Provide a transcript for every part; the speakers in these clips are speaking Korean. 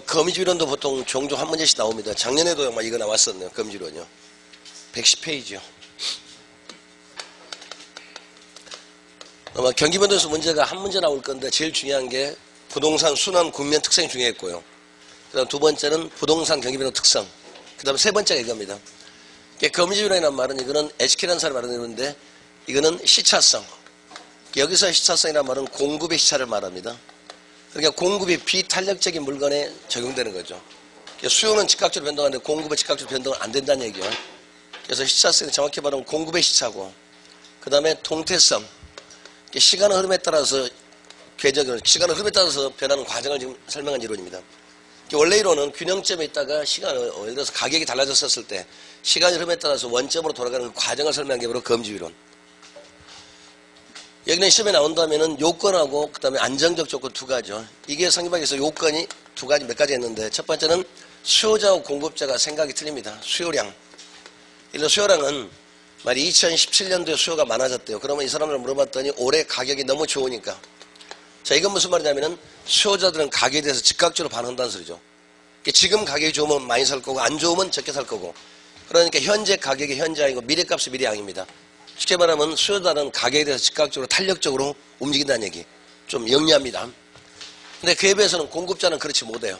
거미줄이론도 보통 종종 한 문제씩 나옵니다. 작년에도 아마 이거 나왔었네요. 거미줄이론이요. 110페이지요. 아마 경기변동수 문제가 한 문제 나올 건데 제일 중요한 게 부동산 순환 국면 특성이 중요했고요. 그 다음 두 번째는 부동산 경기변동 특성. 그 다음에 세 번째가 이겁니다. 거미줄이론이라는 말은 이거는 HK라는 사람이 말하는데 이거는 시차성. 여기서 시차성이라는 말은 공급의 시차를 말합니다. 그러니까 공급이 비탄력적인 물건에 적용되는 거죠. 수요는 즉각적으로 변동하는데 공급은 즉각적으로 변동은 안 된다는 얘기예요. 그래서 시차성이 정확히 말하면 공급의 시차고, 그 다음에 통태성. 시간의 흐름에 따라서 시간의 흐름에 따라서 변하는 과정을 지금 설명한 이론입니다. 원래 이론은 균형점에 있다가 예를 들어서 가격이 달라졌었을 때 시간의 흐름에 따라서 원점으로 돌아가는 그 과정을 설명한 게 바로 거미줄 이론. 여기는 시험에 나온다면은 요건하고 그 다음에 안정적 조건 두 가지죠. 이게 상기방에서 요건이 두 가지 몇 가지 했는데 첫 번째는 수요자하고 공급자가 생각이 틀립니다. 수요량. 예를 들어 수요량은 말이 2017년도에 수요가 많아졌대요. 그러면 이 사람들 물어봤더니 올해 가격이 너무 좋으니까. 자, 이건 무슨 말이냐면은 수요자들은 가격에 대해서 즉각적으로 반응한다는 소리죠. 지금 가격이 좋으면 많이 살 거고 안 좋으면 적게 살 거고. 그러니까 현재 가격이 현재 양이고 미래값이 미래 양입니다. 쉽게 말하면 수요자는 가격에 대해서 즉각적으로 탄력적으로 움직인다는 얘기. 좀 영리합니다. 근데 그에 비해서는 공급자는 그렇지 못해요.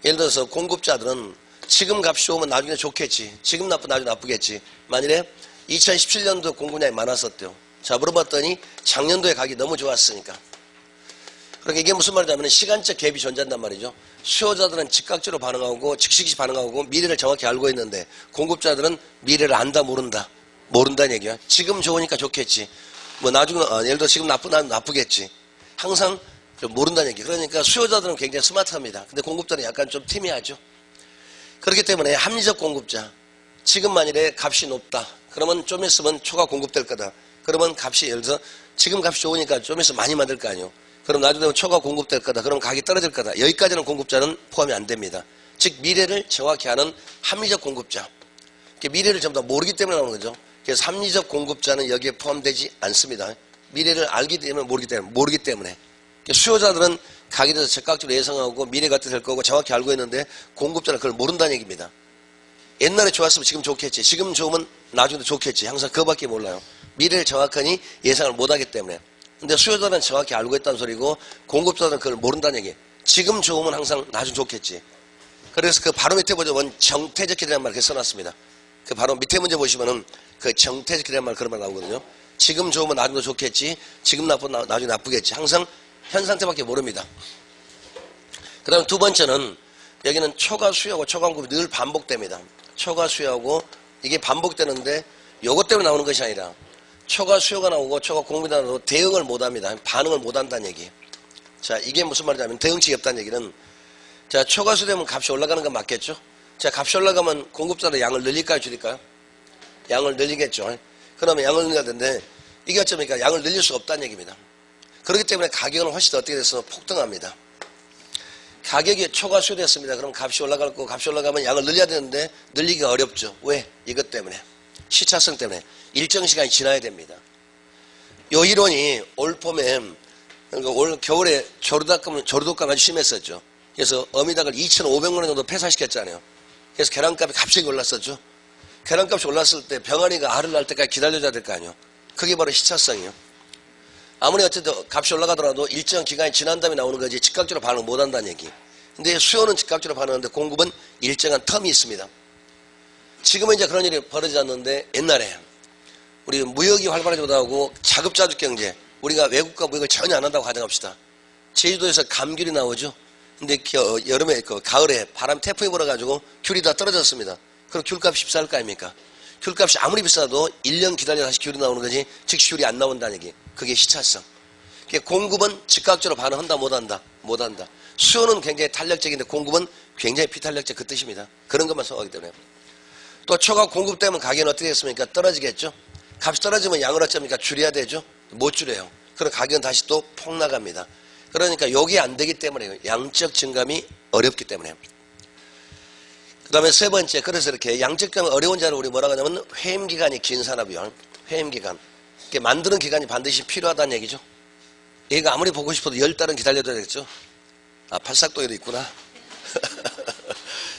예를 들어서 공급자들은 지금 값이 좋으면 나중에 좋겠지. 지금 나쁘면 나중에 나쁘겠지. 만일에 2017년도 공급량이 많았었대요. 자, 물어봤더니 작년도에 가격이 너무 좋았으니까. 그러니까 이게 무슨 말이냐면 시간적 갭이 존재한단 말이죠. 수요자들은 즉각적으로 반응하고 즉시 반응하고 미래를 정확히 알고 있는데 공급자들은 미래를 안다 모른다는 얘기야. 지금 좋으니까 좋겠지. 뭐 나중에 예를 들어 지금 나쁘면 나쁘겠지. 항상 모른다는 얘기. 그러니까 수요자들은 굉장히 스마트합니다. 근데 공급자는 약간 좀 티미하죠. 그렇기 때문에 합리적 공급자. 지금 만일에 값이 높다. 그러면 좀 있으면 초과 공급될 거다. 그러면 값이 예를 들어서 지금 값이 좋으니까 좀 있으면 많이 만들 거 아니에요. 그럼 나중에 되면 초과 공급될 거다. 그러면 가격이 떨어질 거다. 여기까지는 공급자는 포함이 안 됩니다. 즉 미래를 정확히 아는 합리적 공급자. 미래를 전부 다 모르기 때문에 나오는 거죠. 그래서 합리적 공급자는 여기에 포함되지 않습니다. 미래를 알기 때문에 모르기 때문에. 수요자들은 가격에 대해서 즉각적으로 예상하고 미래가 어떻게 될 거고 정확히 알고 있는데 공급자는 그걸 모른다는 얘기입니다. 옛날에 좋았으면 지금 좋겠지. 지금 좋으면 나중에도 좋겠지. 항상 그거밖에 몰라요. 미래를 정확하니 예상을 못하기 때문에. 근데 수요자는 정확히 알고 있다는 소리고 공급자는 그걸 모른다는 얘기. 지금 좋으면 항상 나중에 좋겠지. 그래서 그 바로 밑에 보자면 정태적 기대라는 말 이렇게 써놨습니다. 그 바로 밑에 문제 보시면은 그 정태적 기대라는 말 그런 말 나오거든요. 지금 좋으면 나중에도 좋겠지. 지금 나쁘면 나중에 나쁘겠지. 항상 현 상태밖에 모릅니다. 그 다음 두 번째는 여기는 초과 수요하고 초과 공급이 늘 반복됩니다. 초과 수요하고 이게 반복되는데 요것 때문에 나오는 것이 아니라 초과 수요가 나오고 초과 공급이 나오고 대응을 못합니다. 반응을 못한다는 얘기. 자, 이게 무슨 말이냐면 대응책이 없다는 얘기는 자, 초과 수요되면 값이 올라가는 건 맞겠죠? 자, 값이 올라가면 공급자도 양을 늘릴까요 줄일까요? 양을 늘리겠죠. 그러면 양을 늘려야 되는데 이게 어쩌니까 양을 늘릴 수가 없다는 얘기입니다. 그렇기 때문에 가격은 훨씬 더 어떻게 돼서 폭등합니다. 가격이 초과 수요됐습니다. 그럼 값이 올라갈 거고 값이 올라가면 양을 늘려야 되는데 늘리기가 어렵죠. 왜? 이것 때문에. 시차성 때문에. 일정 시간이 지나야 됩니다. 이 이론이 올 봄에 그러니까 올 겨울에 조류독감 아주 심했었죠. 그래서 어미닭을 2,500만 원 정도 폐사시켰잖아요. 그래서 계란값이 갑자기 올랐었죠. 계란값이 올랐을 때 병아리가 알을 낳을 때까지 기다려줘야 될 거 아니에요. 그게 바로 시차성이에요. 아무리 어쨌든 값이 올라가더라도 일정 기간이 지난 다음에 나오는 거지 즉각적으로 반응 못한다는 얘기. 근데 수요는 즉각적으로 반응하는데 공급은 일정한 텀이 있습니다. 지금은 이제 그런 일이 벌어지지 않는데 옛날에 우리 무역이 활발하지 못하고 자급자족 경제, 우리가 외국과 무역을 전혀 안 한다고 가정합시다. 제주도에서 감귤이 나오죠. 근데 여름에 가을에 바람 태풍이 불어가지고 귤이 다 떨어졌습니다. 그럼 귤값이 비쌀 거 아닙니까? 귤값이 아무리 비싸도 1년 기다려 다시 귤이 나오는 거지 즉시 귤이 안 나온다는 얘기. 그게 시차성. 공급은 즉각적으로 반응한다 못한다? 못한다. 수요는 굉장히 탄력적인데 공급은 굉장히 비탄력적 그 뜻입니다. 그런 것만 생각하기 때문에. 또 초과 공급되면 가격은 어떻게 됐습니까? 떨어지겠죠. 값이 떨어지면 양을 어쩝니까? 줄여야 되죠. 못 줄여요. 그럼 가격은 다시 또 폭락합니다. 그러니까 여기 안 되기 때문에 양적 증감이 어렵기 때문에. 그 다음에 세 번째, 그래서 이렇게 양적 증감이 어려운 자를 우리 뭐라고 하냐면 회임기간이 긴 산업이요. 회임기간. 만드는 기간이 반드시 필요하다는 얘기죠. 얘가 아무리 보고 싶어도 10달은 기다려야 되겠죠. 아, 팔싹도에도 있구나.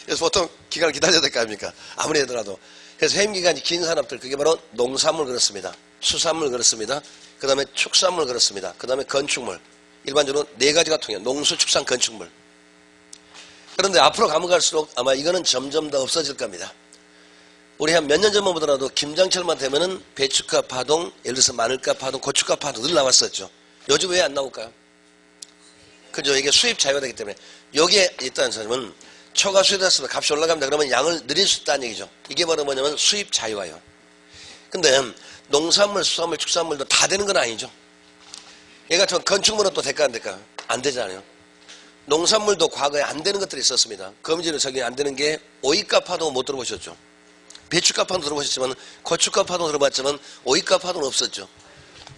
그래서 보통 기간을 기다려야 될 거 아닙니까? 아무리 하더라도. 그래서 해임기간이 긴 산업들, 그게 바로 농산물 그렇습니다. 수산물 그렇습니다. 그 다음에 축산물 그렇습니다. 그 다음에 건축물. 일반적으로 네 가지가 통해요. 농수, 축산, 건축물. 그런데 앞으로 가면 갈수록 아마 이거는 점점 더 없어질 겁니다. 우리 한 몇 년 전만 보더라도 김장철만 되면은 배추값 파동, 예를 들어서 마늘값 파동, 고추값 파동 늘 나왔었죠. 요즘 왜 안 나올까요? 그죠? 이게 수입 자유화되기 때문에. 여기에 있다는 사람은 초과 수입됐으면 값이 올라갑니다. 그러면 양을 늘릴 수 있다는 얘기죠. 이게 바로 뭐냐면 수입 자유화요. 근데 농산물, 수산물, 축산물도 다 되는 건 아니죠. 얘 같은 건축물은 또 될까 안 될까요? 안 되잖아요. 농산물도 과거에 안 되는 것들이 있었습니다. 거미줄에 저기 안 되는 게 오이값 파동 못 들어보셨죠? 배추값 파동 들어보셨지만 고추값 파동 들어봤지만 오이값 파동은 없었죠.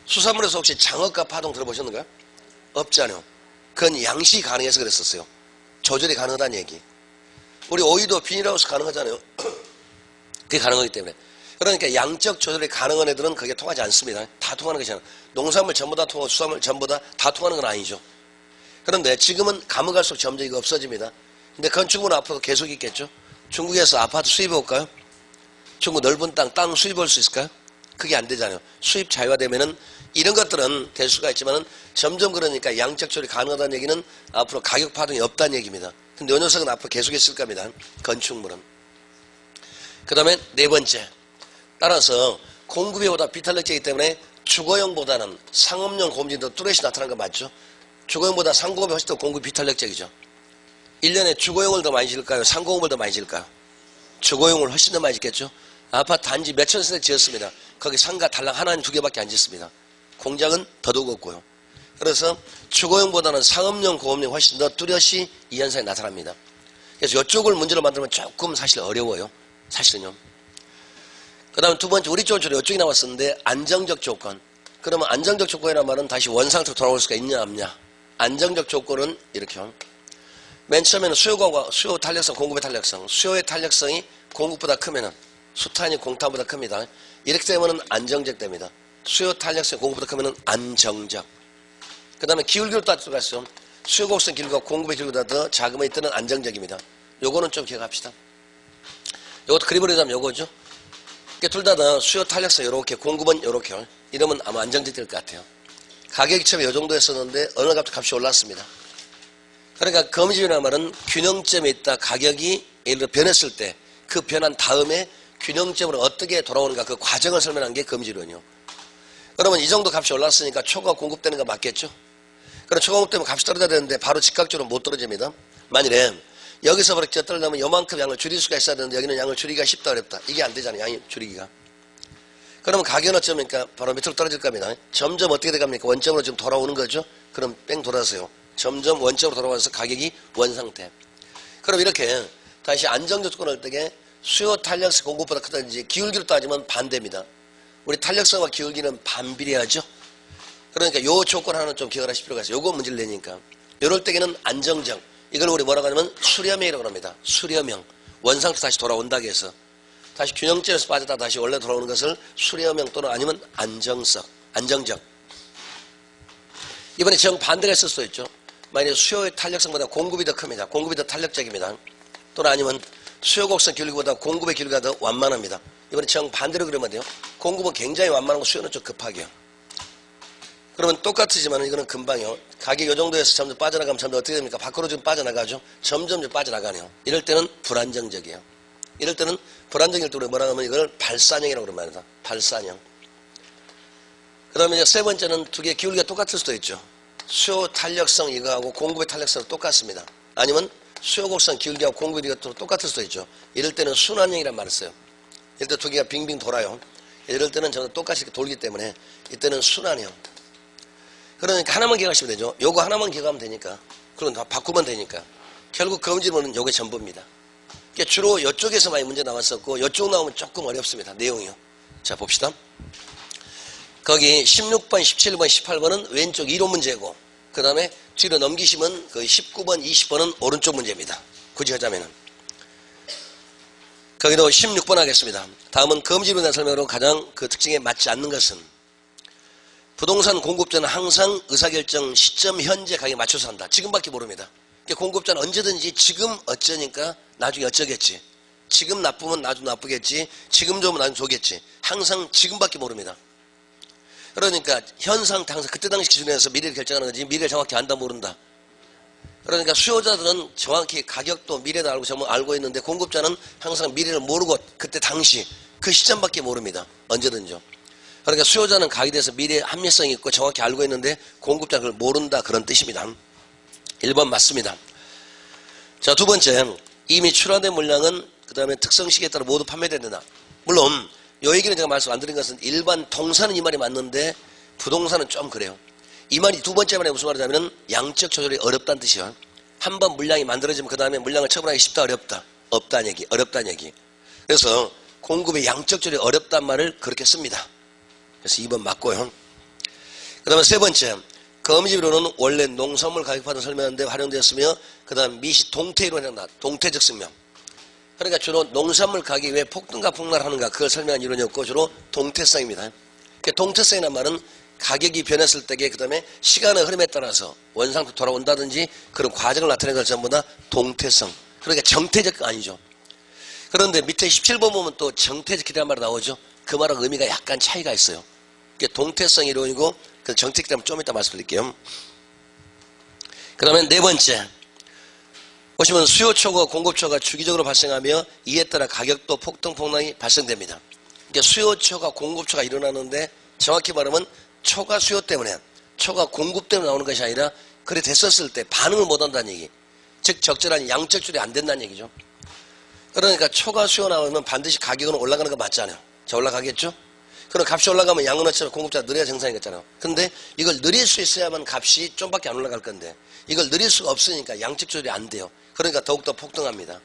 수산물에서 혹시 장어값 파동 들어보셨는가요? 없잖아요. 그건 양식이 가능해서 그랬었어요. 조절이 가능하다는 얘기. 우리 오이도 비닐하우스 가능하잖아요. 그게 가능하기 때문에. 그러니까 양적 조절이 가능한 애들은 그게 통하지 않습니다. 다 통하는 것이 아니라 농산물 전부 다 통하고 수산물 전부 다 통하는 건 아니죠. 그런데 지금은 가면 갈수록 점점 이거 없어집니다. 근데 건축물은 앞으로도 계속 있겠죠. 중국에서 아파트 수입해 올까요? 중국 넓은 땅 수입할 수 있을까요? 그게 안 되잖아요. 수입 자유화되면은 이런 것들은 될 수가 있지만은 점점 그러니까 양적 조절이 가능하다는 얘기는 앞으로 가격 파동이 없다는 얘기입니다. 근데 이 녀석은 앞으로 계속 있을 겁니다. 건축물은. 그 다음에 네 번째. 따라서 공급이 보다 비탄력제이기 때문에 주거용보다는 상업용 고급진이 더 뚜렷이 나타난 거 맞죠? 주거용보다 상공업이 훨씬 더 공급이 비탄력적이죠. 1년에 주거용을 더 많이 지을까요? 상공업을 더 많이 지을까요? 주거용을 훨씬 더 많이 짓겠죠? 아파트 단지 몇천 세대 지었습니다. 거기 상가 달랑 하나, 두 개밖에 안 짓습니다. 공장은 더더욱 없고요. 그래서 주거용보다는 상업용, 고업용이 훨씬 더 뚜렷이 이 현상이 나타납니다. 그래서 이쪽을 문제로 만들면 조금 사실 어려워요. 사실은요. 그 다음 두 번째, 우리 쪽은 이쪽이 나왔었는데 안정적 조건. 그러면 안정적 조건이라는 말은 다시 원상태로 돌아올 수가 있냐 없냐. 안정적 조건은 이렇게요. 맨 처음에는 수요 탄력성, 공급의 탄력성. 수요의 탄력성이 공급보다 크면은 수탄이 공탄보다 큽니다. 이렇게 되면은 안정적 됩니다. 수요 탄력성이 공급보다 크면은 안정적. 그 다음에 기울기로 따져가죠. 수요 곡선 길이가 공급의 길이보다 더 작으면 이때는 안정적입니다. 요거는 좀 기억합시다. 요것도 그림으로 그리자면 요거죠. 둘 다 수요 탄력성 요렇게, 공급은 요렇게. 이러면 아마 안정적 될 것 같아요. 가격이 처음에 요 정도 했었는데 어느 값이 올랐습니다. 그러니까 거미줄이라는 말은 균형점에 있다 가격이 예를 들어 변했을 때 그 변한 다음에 균형점으로 어떻게 돌아오는가 그 과정을 설명한 게 거미줄이요. 그러면 이 정도 값이 올랐으니까 초과 공급되는 거 맞겠죠? 그럼 초과 공급되면 값이 떨어져야 되는데 바로 즉각적으로 못 떨어집니다. 만일에 여기서 그렇게 떨어지면 요만큼 양을 줄일 수가 있어야 되는데 여기는 양을 줄이기가 쉽다 어렵다. 이게 안 되잖아요. 양이 줄이기가. 그러면 가격은 어쩌니까 바로 밑으로 떨어질 겁니다. 점점 어떻게 돼갑니까? 원점으로 지금 돌아오는 거죠. 그럼 뺑 돌아서요. 점점 원점으로 돌아와서 가격이 원상태. 그럼 이렇게 다시 안정적 조건을 때게 수요 탄력성 공급보다 크다든지 기울기로 따지면 반대입니다. 우리 탄력성과 기울기는 반비례하죠. 그러니까 요 조건 하나는 좀 기억을 하실 필요가 있어요. 요거 문제를 내니까. 요럴 때에는 안정적. 이걸 우리 뭐라고 하냐면 수렴형이라고 합니다. 수렴형. 원상태 다시 돌아온다고 해서. 다시 균형점에서 빠졌다 다시 원래 돌아오는 것을 수렴형 또는 아니면 안정적. 이번에 정반대가 있을 수도 있죠. 만약에 수요의 탄력성보다 공급이 더 큽니다. 공급이 더 탄력적입니다. 또는 아니면 수요 곡선 기울기보다 공급의 기울기가 더 완만합니다. 이번에 정반대로 그러면 돼요. 공급은 굉장히 완만하고 수요는 좀 급하게요. 그러면 똑같으지만 이거는 금방요. 가격이 이 정도에서 점점 빠져나가면 점점 어떻게 됩니까? 밖으로 좀 빠져나가죠. 점점 좀 빠져나가네요. 이럴 때는 불안정적이에요. 이럴 때는 불안정일 때 우리 뭐라 하면 이걸 발산형이라고 그러는 말이다. 발산형. 그 다음에 이제 세 번째는 두 개 기울기가 똑같을 수도 있죠. 수요 탄력성 이거하고 공급의 탄력성은 똑같습니다. 아니면 수요 곡선 기울기하고 공급이 똑같을 수도 있죠. 이럴 때는 순환형이란 말을 써요. 이럴 때 두 개가 빙빙 돌아요. 이럴 때는 저는 똑같이 이렇게 돌기 때문에 이때는 순환형. 그러니까 하나만 기억하시면 되죠. 요거 하나만 기억하면 되니까. 그럼 다 바꾸면 되니까. 결국 검지문은 요게 전부입니다. 그러니까 주로 이쪽에서 많이 문제 나왔었고 이쪽 나오면 조금 어렵습니다. 내용이요. 자 봅시다. 거기 16번, 17번, 18번은 왼쪽 이론 문제고 그 다음에 뒤로 넘기시면 그 19번, 20번은 오른쪽 문제입니다. 굳이 하자면은. 거기도 16번 하겠습니다. 다음은 검지로 대한 설명으로 가장 그 특징에 맞지 않는 것은 부동산 공급자는 항상 의사결정 시점 현재 가격에 맞춰서 한다. 지금밖에 모릅니다. 그러니까 공급자는 언제든지 지금 어쩌니까 나중에 어쩌겠지. 지금 나쁘면 나중에 나쁘겠지. 지금 좋으면 나중에 좋겠지. 항상 지금밖에 모릅니다. 그러니까 현 상태 항상 그때 당시 기준에서 미래를 결정하는 거지 미래를 정확히 안다 모른다. 그러니까 수요자들은 정확히 가격도 미래도 알고 정말 알고 있는데 공급자는 항상 미래를 모르고 그때 당시 그 시점밖에 모릅니다. 언제든지요. 그러니까 수요자는 가격에 대해서 미래의 합리성이 있고 정확히 알고 있는데 공급자는 그걸 모른다 그런 뜻입니다. 1번 맞습니다. 자, 두 번째, 이미 출하된 물량은 그 다음에 특성시기에 따라 모두 판매된다. 물론 이 얘기는 제가 말씀 안 드린 것은 일반 동사는 이 말이 맞는데 부동산은 좀 그래요. 이 말이 두 번째 말에 무슨 말이냐면 양적 조절이 어렵다는 뜻이에요. 한번 물량이 만들어지면 그 다음에 물량을 처분하기 쉽다 어렵다. 없다는 얘기, 어렵다는 얘기. 그래서 공급의 양적 조절이 어렵다는 말을 그렇게 씁니다. 그래서 2번 맞고요. 그 다음에 세 번째, 거미집으로는 원래 농산물 가격파도 설명하는데 활용되었으며 그 다음 미시 동태이론이란다. 동태적 설명. 그러니까 주로 농산물 가격이 왜 폭등과 폭락하는가 그걸 설명한 이론이었고 주로 동태성입니다. 그러니까 동태성이라는 말은 가격이 변했을 때에 그 다음에 시간의 흐름에 따라서 원상태로 돌아온다든지 그런 과정을 나타내는 걸 전부 다 동태성. 그러니까 정태적 아니죠. 그런데 밑에 17번 보면 또 정태적 기대한 말이 나오죠. 그 말은 의미가 약간 차이가 있어요. 그러니까 동태성 이론이고 그 정태적 기대는 좀 이따 말씀드릴게요. 그 다음에 네 번째. 보시면 수요초과 공급초가 주기적으로 발생하며 이에 따라 가격도 폭등 폭락이 발생됩니다. 그러니까 수요초가 공급초가 일어나는데 정확히 말하면 초가 수요 때문에 초가 공급 때문에 나오는 것이 아니라 그래 됐었을 때 반응을 못한다는 얘기. 즉 적절한 양적 조절이 안 된다는 얘기죠. 그러니까 초가 수요 나오면 반드시 가격은 올라가는 거 맞잖아요. 자, 올라가겠죠? 그럼 값이 올라가면 양은 어처럼 공급자가 느려야 정상이겠잖아요. 근데 이걸 느릴 수 있어야만 값이 좀밖에 안 올라갈 건데 이걸 느릴 수가 없으니까 양적 조절이 안 돼요. 그러니까 더욱더 폭등합니다.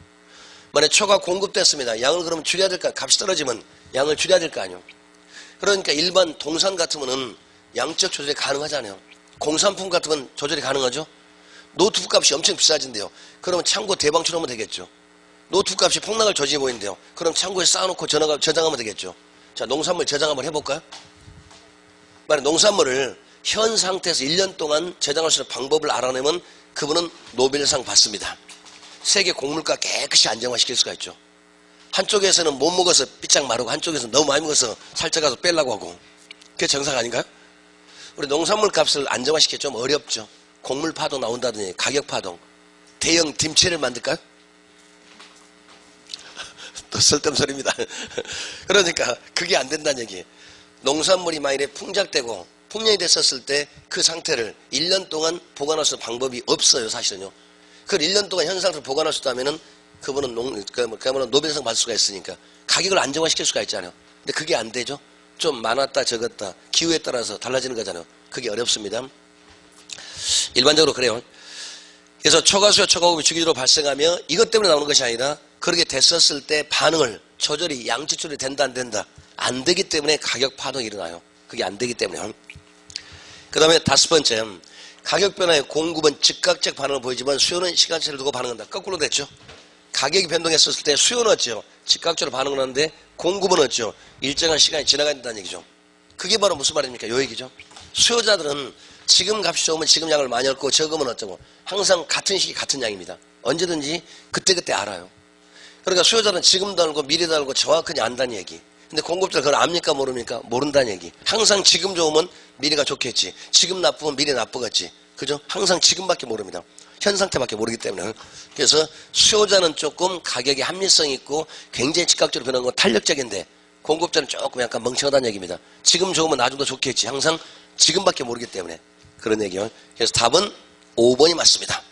만약에 초가 공급됐습니다. 양을 그러면 줄여야 될까? 값이 떨어지면 양을 줄여야 될 거 아니에요. 그러니까 일반 동산 같으면은 양적 조절이 가능하잖아요. 공산품 같으면 조절이 가능하죠. 노트북 값이 엄청 비싸진대요. 그러면 창고 대방출하면 되겠죠. 노트북 값이 폭락을 저지해 보이는데요. 그럼 창고에 쌓아놓고 저장하면 되겠죠. 자, 농산물 저장 한번 해볼까요? 만약 농산물을 현 상태에서 1년 동안 저장할 수 있는 방법을 알아내면 그분은 노벨상 받습니다. 세계 곡물가 깨끗이 안정화시킬 수가 있죠. 한쪽에서는 못 먹어서 삐짝 마르고 한쪽에서는 너무 많이 먹어서 살쪄 가서 빼려고 하고 그게 정상 아닌가요? 우리 농산물 값을 안정화시키기 좀 어렵죠. 곡물 파동 나온다더니 가격 파동. 대형 김치를 만들까요? 또 쓸데없는 소리입니다. 그러니까 그게 안 된다는 얘기예요. 농산물이 만일에 풍작되고 풍년이 됐었을 때 그 상태를 1년 동안 보관할 수 있는 방법이 없어요. 사실은요. 그걸 1년 동안 현 상태로 보관할 수 있다면은 그분은 노벨상 받을 수가 있으니까 가격을 안정화시킬 수가 있잖아요. 근데 그게 안 되죠. 좀 많았다 적었다 기후에 따라서 달라지는 거잖아요. 그게 어렵습니다. 일반적으로 그래요. 그래서 초과수요 초과급이 주기적으로 발생하며 이것 때문에 나오는 것이 아니라 그렇게 됐었을 때 반응을 조절이 양적 조절이 된다 안 된다 안 되기 때문에 가격 파동이 일어나요. 그게 안 되기 때문에요. 그 다음에 다섯 번째, 가격 변화의 공급은 즉각적 반응을 보이지만 수요는 시간차를 두고 반응한다. 거꾸로 됐죠. 가격이 변동했었을 때 수요는 어찌요? 즉각적으로 반응을 하는데 공급은 어찌요? 일정한 시간이 지나가야 된다는 얘기죠. 그게 바로 무슨 말입니까? 요 얘기죠. 수요자들은 지금 값이 좋으면 지금 양을 많이 얻고 적으면 어쩌고 항상 같은 시기 같은 양입니다. 언제든지 그때그때 알아요. 그러니까 수요자는 지금도 알고 미래도 알고 정확하게 안다는 얘기. 근데 공급자는 그걸 압니까 모릅니까? 모른다는 얘기. 항상 지금 좋으면 미래가 좋겠지. 지금 나쁘면 미래 나쁘겠지. 그죠? 항상 지금밖에 모릅니다. 현 상태밖에 모르기 때문에. 그래서 수요자는 조금 가격에 합리성이 있고 굉장히 즉각적으로 변하는 건 탄력적인데 공급자는 조금 약간 멍청하다는 얘기입니다. 지금 좋으면 나중에 더 좋겠지. 항상 지금밖에 모르기 때문에 그런 얘기요. 그래서 답은 5번이 맞습니다.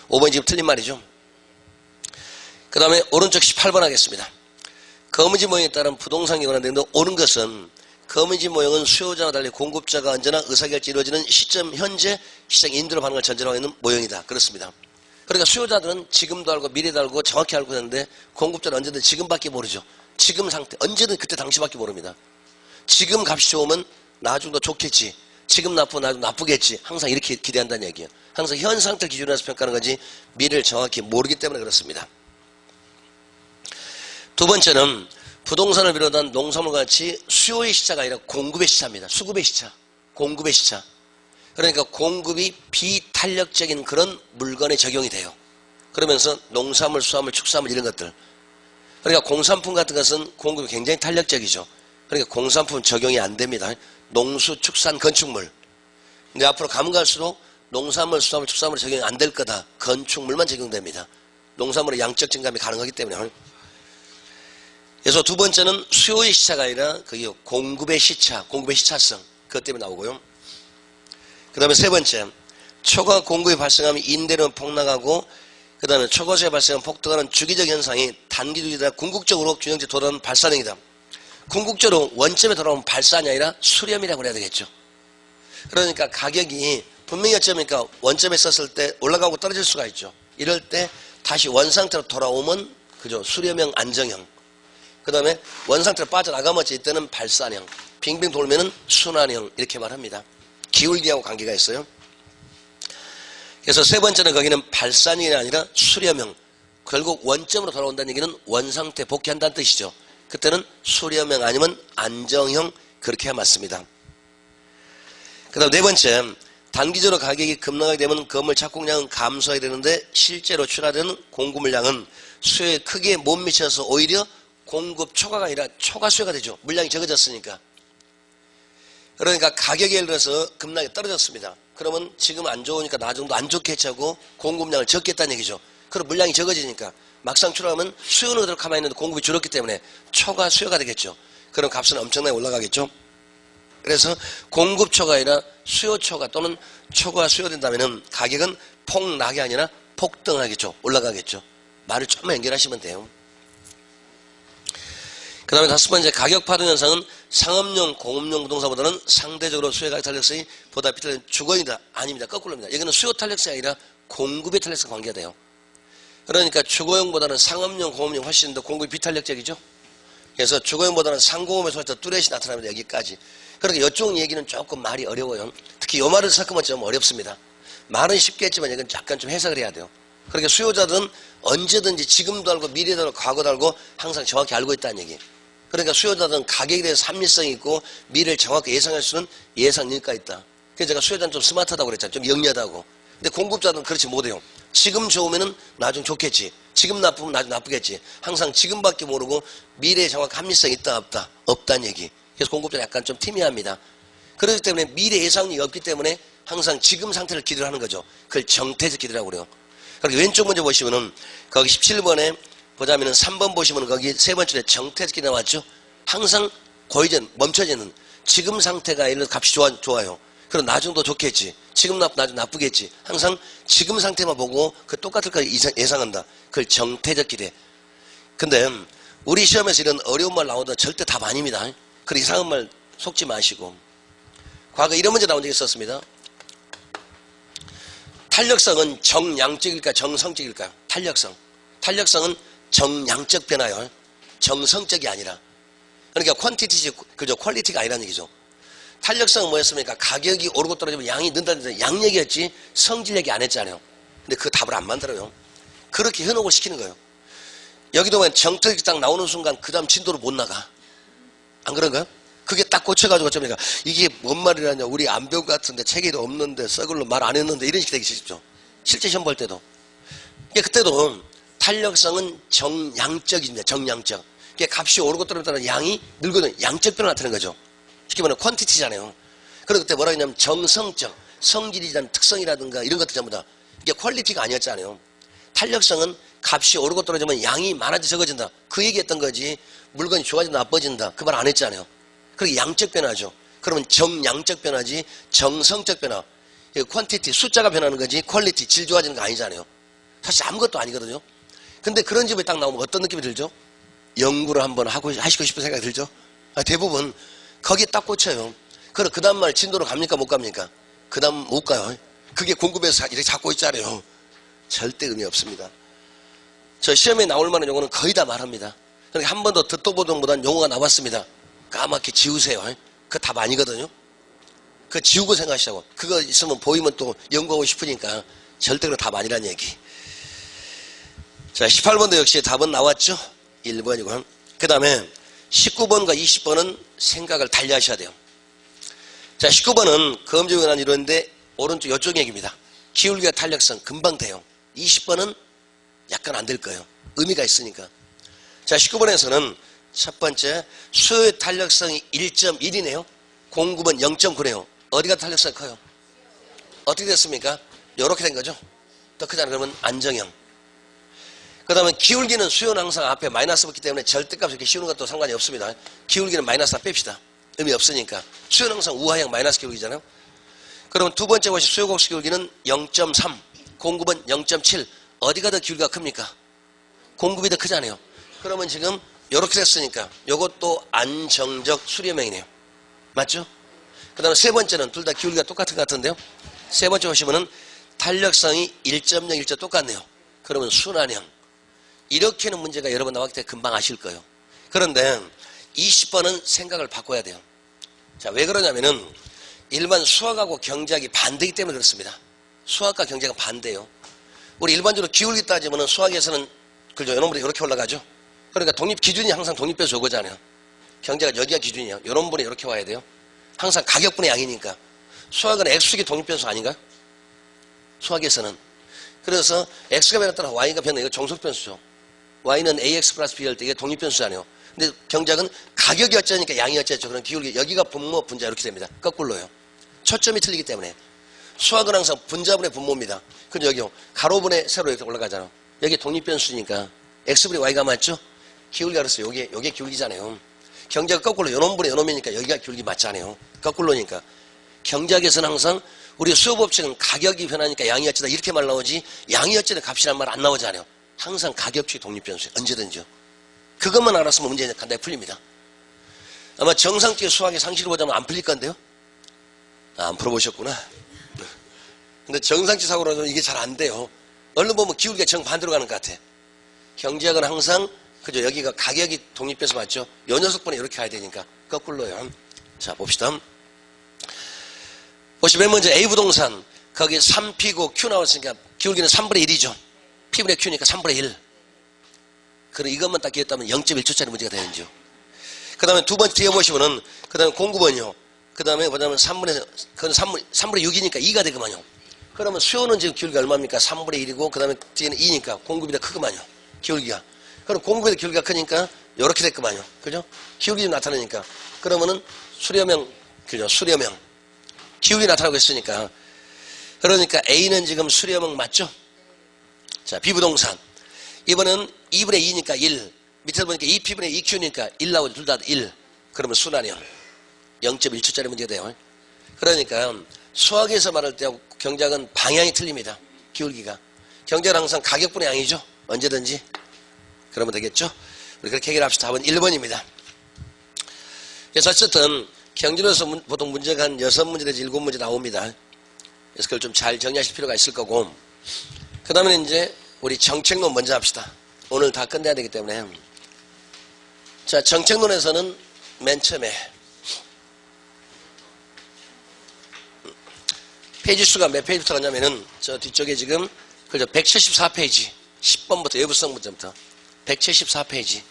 5번이 지금 틀린 말이죠. 그 다음에 오른쪽 18번 하겠습니다. 거미집 모형에 따른 부동산이 관련되는데 옳은 것은 거미집 모형은 수요자와 달리 공급자가 언제나 의사결정이 이루어지는 시점 현재 시장 인도로 반응을 전제로 있는 모형이다. 그렇습니다. 그러니까 수요자들은 지금도 알고 미래도 알고 정확히 알고 있는데 공급자는 언제든 지금밖에 모르죠. 지금 상태 언제든 그때 당시밖에 모릅니다. 지금 값이 좋으면 나중 더 좋겠지. 지금 나쁘면 나중 나쁘겠지. 항상 이렇게 기대한다는 얘기예요. 항상 현 상태를 기준으로 해서 평가하는 거지 미래를 정확히 모르기 때문에 그렇습니다. 두 번째는 부동산을 비롯한 농산물과 같이 수요의 시차가 아니라 공급의 시차입니다. 수급의 시차, 공급의 시차. 그러니까 공급이 비탄력적인 그런 물건에 적용이 돼요. 그러면서 농산물, 수산물, 축산물 이런 것들. 그러니까 공산품 같은 것은 공급이 굉장히 탄력적이죠. 그러니까 공산품 적용이 안 됩니다. 농수, 축산, 건축물. 근데 앞으로 가면 갈수록 농산물, 수산물, 축산물 적용이 안 될 거다. 건축물만 적용됩니다. 농산물의 양적 증감이 가능하기 때문에. 그래서 두 번째는 수요의 시차가 아니라 공급의 시차, 공급의 시차성. 그것 때문에 나오고요. 그 다음에 세 번째, 초과 공급이 발생하면 인대는 폭락하고 그 다음에 초과수에 발생하면 폭등하는 주기적 현상이 단기적이다 아니라 궁극적으로 균형제 돌아오는 발산형이다. 궁극적으로 원점에 돌아오는 발산이 아니라 수렴이라고 해야 되겠죠. 그러니까 가격이 분명히 어쩌니까 원점에 썼을 때 올라가고 떨어질 수가 있죠. 이럴 때 다시 원상태로 돌아오면 그죠, 수렴형, 안정형. 그 다음에 원상태로 빠져나가면 이때는 발산형, 빙빙 돌면은 순환형 이렇게 말합니다. 기울기하고 관계가 있어요. 그래서 세 번째는 거기는 발산형이 아니라 수렴형, 결국 원점으로 돌아온다는 얘기는 원상태 복귀한다는 뜻이죠. 그때는 수렴형 아니면 안정형 그렇게 해야 맞습니다. 그 다음 네 번째, 단기적으로 가격이 급락하게 되면 건물 착공량은 감소해야 되는데 실제로 출하되는 공급물량은 수요에 크게 못 미쳐서 오히려 공급 초과가 아니라 초과 수요가 되죠. 물량이 적어졌으니까. 그러니까 가격이 예를 들어서 급락이 떨어졌습니다. 그러면 지금 안 좋으니까 나중도 안 좋게 하고 공급량을 적겠다는 얘기죠. 그럼 물량이 적어지니까 막상 출하하면 수요는 그대로 가만히 있는데 공급이 줄었기 때문에 초과 수요가 되겠죠. 그럼 값은 엄청나게 올라가겠죠. 그래서 공급 초가 아니라 수요 초가 또는 초과 수요된다면 가격은 폭락이 아니라 폭등하겠죠. 올라가겠죠. 말을 조금만 연결하시면 돼요. 그 다음에 다섯 번째, 가격 파동 현상은 상업용, 공업용 부동산보다는 상대적으로 수요 가격 탄력성이 보다 비탈된 주거이다. 아닙니다. 거꾸로입니다. 여기는 수요 탄력성이 아니라 공급의 탄력성 관계가 돼요. 그러니까 주거용보다는 상업용, 공업용 훨씬 더 공급이 비탄력적이죠. 그래서 주거용보다는 상공업에서 더 뚜렷이 나타납니다. 여기까지. 그러니까 이쪽 얘기는 조금 말이 어려워요. 특히 이 말을 섞으면 좀 어렵습니다. 말은 쉽게 했지만 이건 약간 좀 해석을 해야 돼요. 그러니까 수요자들은 언제든지 지금도 알고 미래도 알고 과거도 알고 항상 정확히 알고 있다는 얘기. 그러니까 수요자들은 가격에 대해서 합리성이 있고 미래를 정확히 예상할 수는 예상 능력가 있다. 그래서 제가 수요자는 좀 스마트하다고 그랬잖아요. 좀 영리하다고. 근데 공급자들은 그렇지 못해요. 지금 좋으면은 나중 좋겠지. 지금 나쁘면 나중 나쁘겠지. 항상 지금밖에 모르고 미래에 정확히 합리성이 있다 없다. 없다는 얘기. 그래서 공급자는 약간 좀 팀이합니다. 그렇기 때문에 미래 예상력이 없기 때문에 항상 지금 상태를 기대를 하는 거죠. 그걸 정태적 기대라고 그래요. 그렇게 왼쪽 먼저 보시면은 거기 17번에 보자면은 3번 보시면은 거기 세 번째 정태적 기대 나왔죠. 항상 고의전 멈춰지는 지금 상태가 예를 들어 값이 좋아요. 그럼 나중도 좋겠지. 지금 나중 나쁘겠지. 항상 지금 상태만 보고 그 똑같을 거 예상한다. 그걸 정태적 기대. 근데 우리 시험에서 이런 어려운 말 나오다 절대 답 아닙니다. 그런 이상한 말 속지 마시고. 과거 이런 문제 나온 적이 있었습니다. 탄력성은 정양적일까 정성적일까요? 탄력성. 탄력성은 정양적 변화요. 정성적이 아니라. 그러니까 퀀티티지 그죠? 퀄리티가 아니라는 얘기죠. 탄력성은 뭐였습니까? 가격이 오르고 떨어지면 양이 는다는 데서 양 얘기했지 성질 얘기 안 했잖아요. 근데 그 답을 안 만들어요. 그렇게 현혹을 시키는 거예요. 여기도 보면 정태적이 딱 나오는 순간 그 다음 진도로 못 나가. 안 그런가요? 그게 딱 꽂혀가지고 어쩌니까 이게 뭔 말이라냐. 우리 안 배운 것 같은데 책에도 없는데 썩을로 말 안 했는데 이런 식이 되기 쉽죠. 실제 시험 볼 때도. 그때도 탄력성은 정양적입니다. 정양적. 값이 오르고 떨어지면 양이 늙어도 양적 변화 나타나는 거죠. 쉽게 말하면 퀀티티잖아요. 그리고 그때 뭐라 했냐면 정성적, 성질이란 특성이라든가 이런 것들 전부 다 이게 퀄리티가 아니었잖아요. 탄력성은 값이 오르고 떨어지면 양이 많아져 적어진다. 그 얘기했던 거지. 물건이 좋아진다 나빠진다. 그 말 안 했잖아요. 그리고 양적 변화죠. 그러면 정양적 변화지 정성적 변화. 퀀티티 숫자가 변하는 거지 퀄리티 질 좋아지는 거 아니잖아요. 사실 아무것도 아니거든요. 근데 그런 집에 딱 나오면 어떤 느낌이 들죠? 연구를 한번 하시고 싶은 생각이 들죠? 대부분 거기에 딱 꽂혀요. 그럼 그 다음 말 진도로 갑니까 못 갑니까? 그 다음 못 가요. 그게 공급에서 이렇게 잡고 있잖아요. 절대 의미 없습니다. 저 시험에 나올 만한 용어는 거의 다 말합니다. 그러니까 한 번 더 듣도 보던 보단 용어가 나왔습니다. 까맣게 지우세요. 그거 답 아니거든요. 그거 지우고 생각하시자고. 그거 있으면 보이면 또 연구하고 싶으니까 절대 답 아니란 얘기. 자, 18번도 역시 답은 나왔죠. 1번이고. 그 다음에 19번과 20번은 생각을 달리 하셔야 돼요. 자, 19번은 검증에 관한 이론인데 오른쪽 이쪽 얘기입니다. 기울기와 탄력성 금방 돼요. 20번은 약간 안 될 거예요. 의미가 있으니까. 자, 19번에서는 첫 번째 수요의 탄력성이 1.1이네요. 공급은 0.9네요. 어디가 탄력성이 커요? 어떻게 됐습니까? 이렇게 된 거죠. 더 크잖아요. 그러면 안정형. 그 다음에 기울기는 수요는 항상 앞에 마이너스 붙기 때문에 절대값 이렇게 씌우는 것도 상관이 없습니다. 기울기는 마이너스 다 뺍시다. 의미 없으니까. 수요는 항상 우하형 마이너스 기울기잖아요. 그러면 두 번째 것이 수요 곡수 기울기는 0.3, 공급은 0.7. 어디가 더 기울기가 큽니까? 공급이 더 크잖아요. 그러면 지금 이렇게 됐으니까 이것도 안정적 수렴형이네요. 맞죠? 그 다음에 세 번째는 둘 다 기울기가 똑같은 것 같은데요. 세 번째 보시면은 탄력성이 1.0, 1점 똑같네요. 그러면 순환형. 이렇게는 문제가 여러 번 나왔기 때문에 금방 아실 거예요. 그런데 20번은 생각을 바꿔야 돼요. 자, 왜 그러냐면은 일반 수학하고 경제학이 반대이기 때문에 그렇습니다. 수학과 경제가 반대예요. 우리 일반적으로 기울기 따지면은 수학에서는 그죠? 이런 분이 이렇게 올라가죠. 그러니까 독립 기준이 항상 독립변수 요거잖아요. 경제가 여기가 기준이에요. 이런 분이 이렇게 와야 돼요. 항상 가격분의 양이니까. 수학은 X축이 독립변수 아닌가요? 수학에서는. 그래서 X가 변에 따라 Y가 변해. 이거 정속변수죠. Y는 AX 플러스 B 할 때 이게 독립변수잖아요. 근데 경제학은 가격이 어쩌니까 양이 어쩌죠. 그럼 기울기 여기가 분모 분자 이렇게 됩니다. 거꾸로요. 초점이 틀리기 때문에. 수학은 항상 분자분의 분모입니다. 근데 여기요. 가로분의 세로 이렇게 올라가잖아요. 여기 독립변수니까 X분의 Y가 맞죠? 기울기가 그랬어요. 요게 기울기잖아요. 경제가 거꾸로 요놈분의 요놈이니까 여기가 기울기 맞잖아요. 거꾸로니까. 경제학에서는 항상 우리 수요법칙은 가격이 변하니까 양이 어쩌다 이렇게 말 나오지 양이 어쩌다 값이란 말 안 나오잖아요. 항상 가격축이 독립변수예요. 언제든지요. 그것만 알았으면 문제 간단히 풀립니다. 아마 정상적인 수학의 상식을 보자면 안 풀릴 건데요. 안 풀어보셨구나. 근데 정상적 사고로는 이게 잘 안 돼요. 얼른 보면 기울기가 정반대로 가는 것 같아. 경제학은 항상 그죠? 여기가 가격이 독립변수 맞죠? 요 녀석분에 이렇게 가야 되니까 거꾸로요. 자, 봅시다. 보시면 맨 먼저 A 부동산 거기 3P고 Q 나왔으니까 기울기는 3분의 1이죠. P분의 Q니까 3분의 1. 그럼 이것만 딱 기억했다면 0.1초짜리 문제가 되는지요. 그 다음에 두 번째 뒤에 보시면은 그 다음에 공급은요. 그 다음에 뭐냐면 3분의 6이니까 2가 되구만요. 그러면 수요는 지금 기울기가 얼마입니까? 3분의 1이고 그 다음에 뒤에는 2니까 공급이 더 크구만요. 기울기가. 그럼 공급이 더 기울기가 크니까 이렇게 됐구만요. 그죠? 기울기 좀 나타나니까. 그러면은 수렴형, 그죠? 수렴형. 기울기 나타나고 있으니까. 그러니까 A는 지금 수렴형 맞죠? 자, B부동산. 이번엔 2분의 2니까 1. 밑에서 보니까 2P분의 2Q니까 1 나오죠. 둘 다 1. 그러면 순환형. 0.1초짜리 문제가 돼요. 그러니까 수학에서 말할 때하고 경제학은 방향이 틀립니다. 기울기가. 경제는 항상 가격분의 양이죠. 언제든지. 그러면 되겠죠? 우리 그렇게 해결합시다. 답은 1번입니다. 그래서 어쨌든 경제로서 보통 문제가 한 6문제 내지 7문제 나옵니다. 그래서 그걸 좀 잘 정리하실 필요가 있을 거고 그 다음에 이제 우리 정책론 먼저 합시다. 오늘 다 끝내야 되기 때문에. 자, 정책론에서는 맨 처음에 페이지 수가 몇 페이지부터 가냐면은 저 뒤쪽에 지금 그죠 174페이지 10번부터 외부성 문제부터 174페이지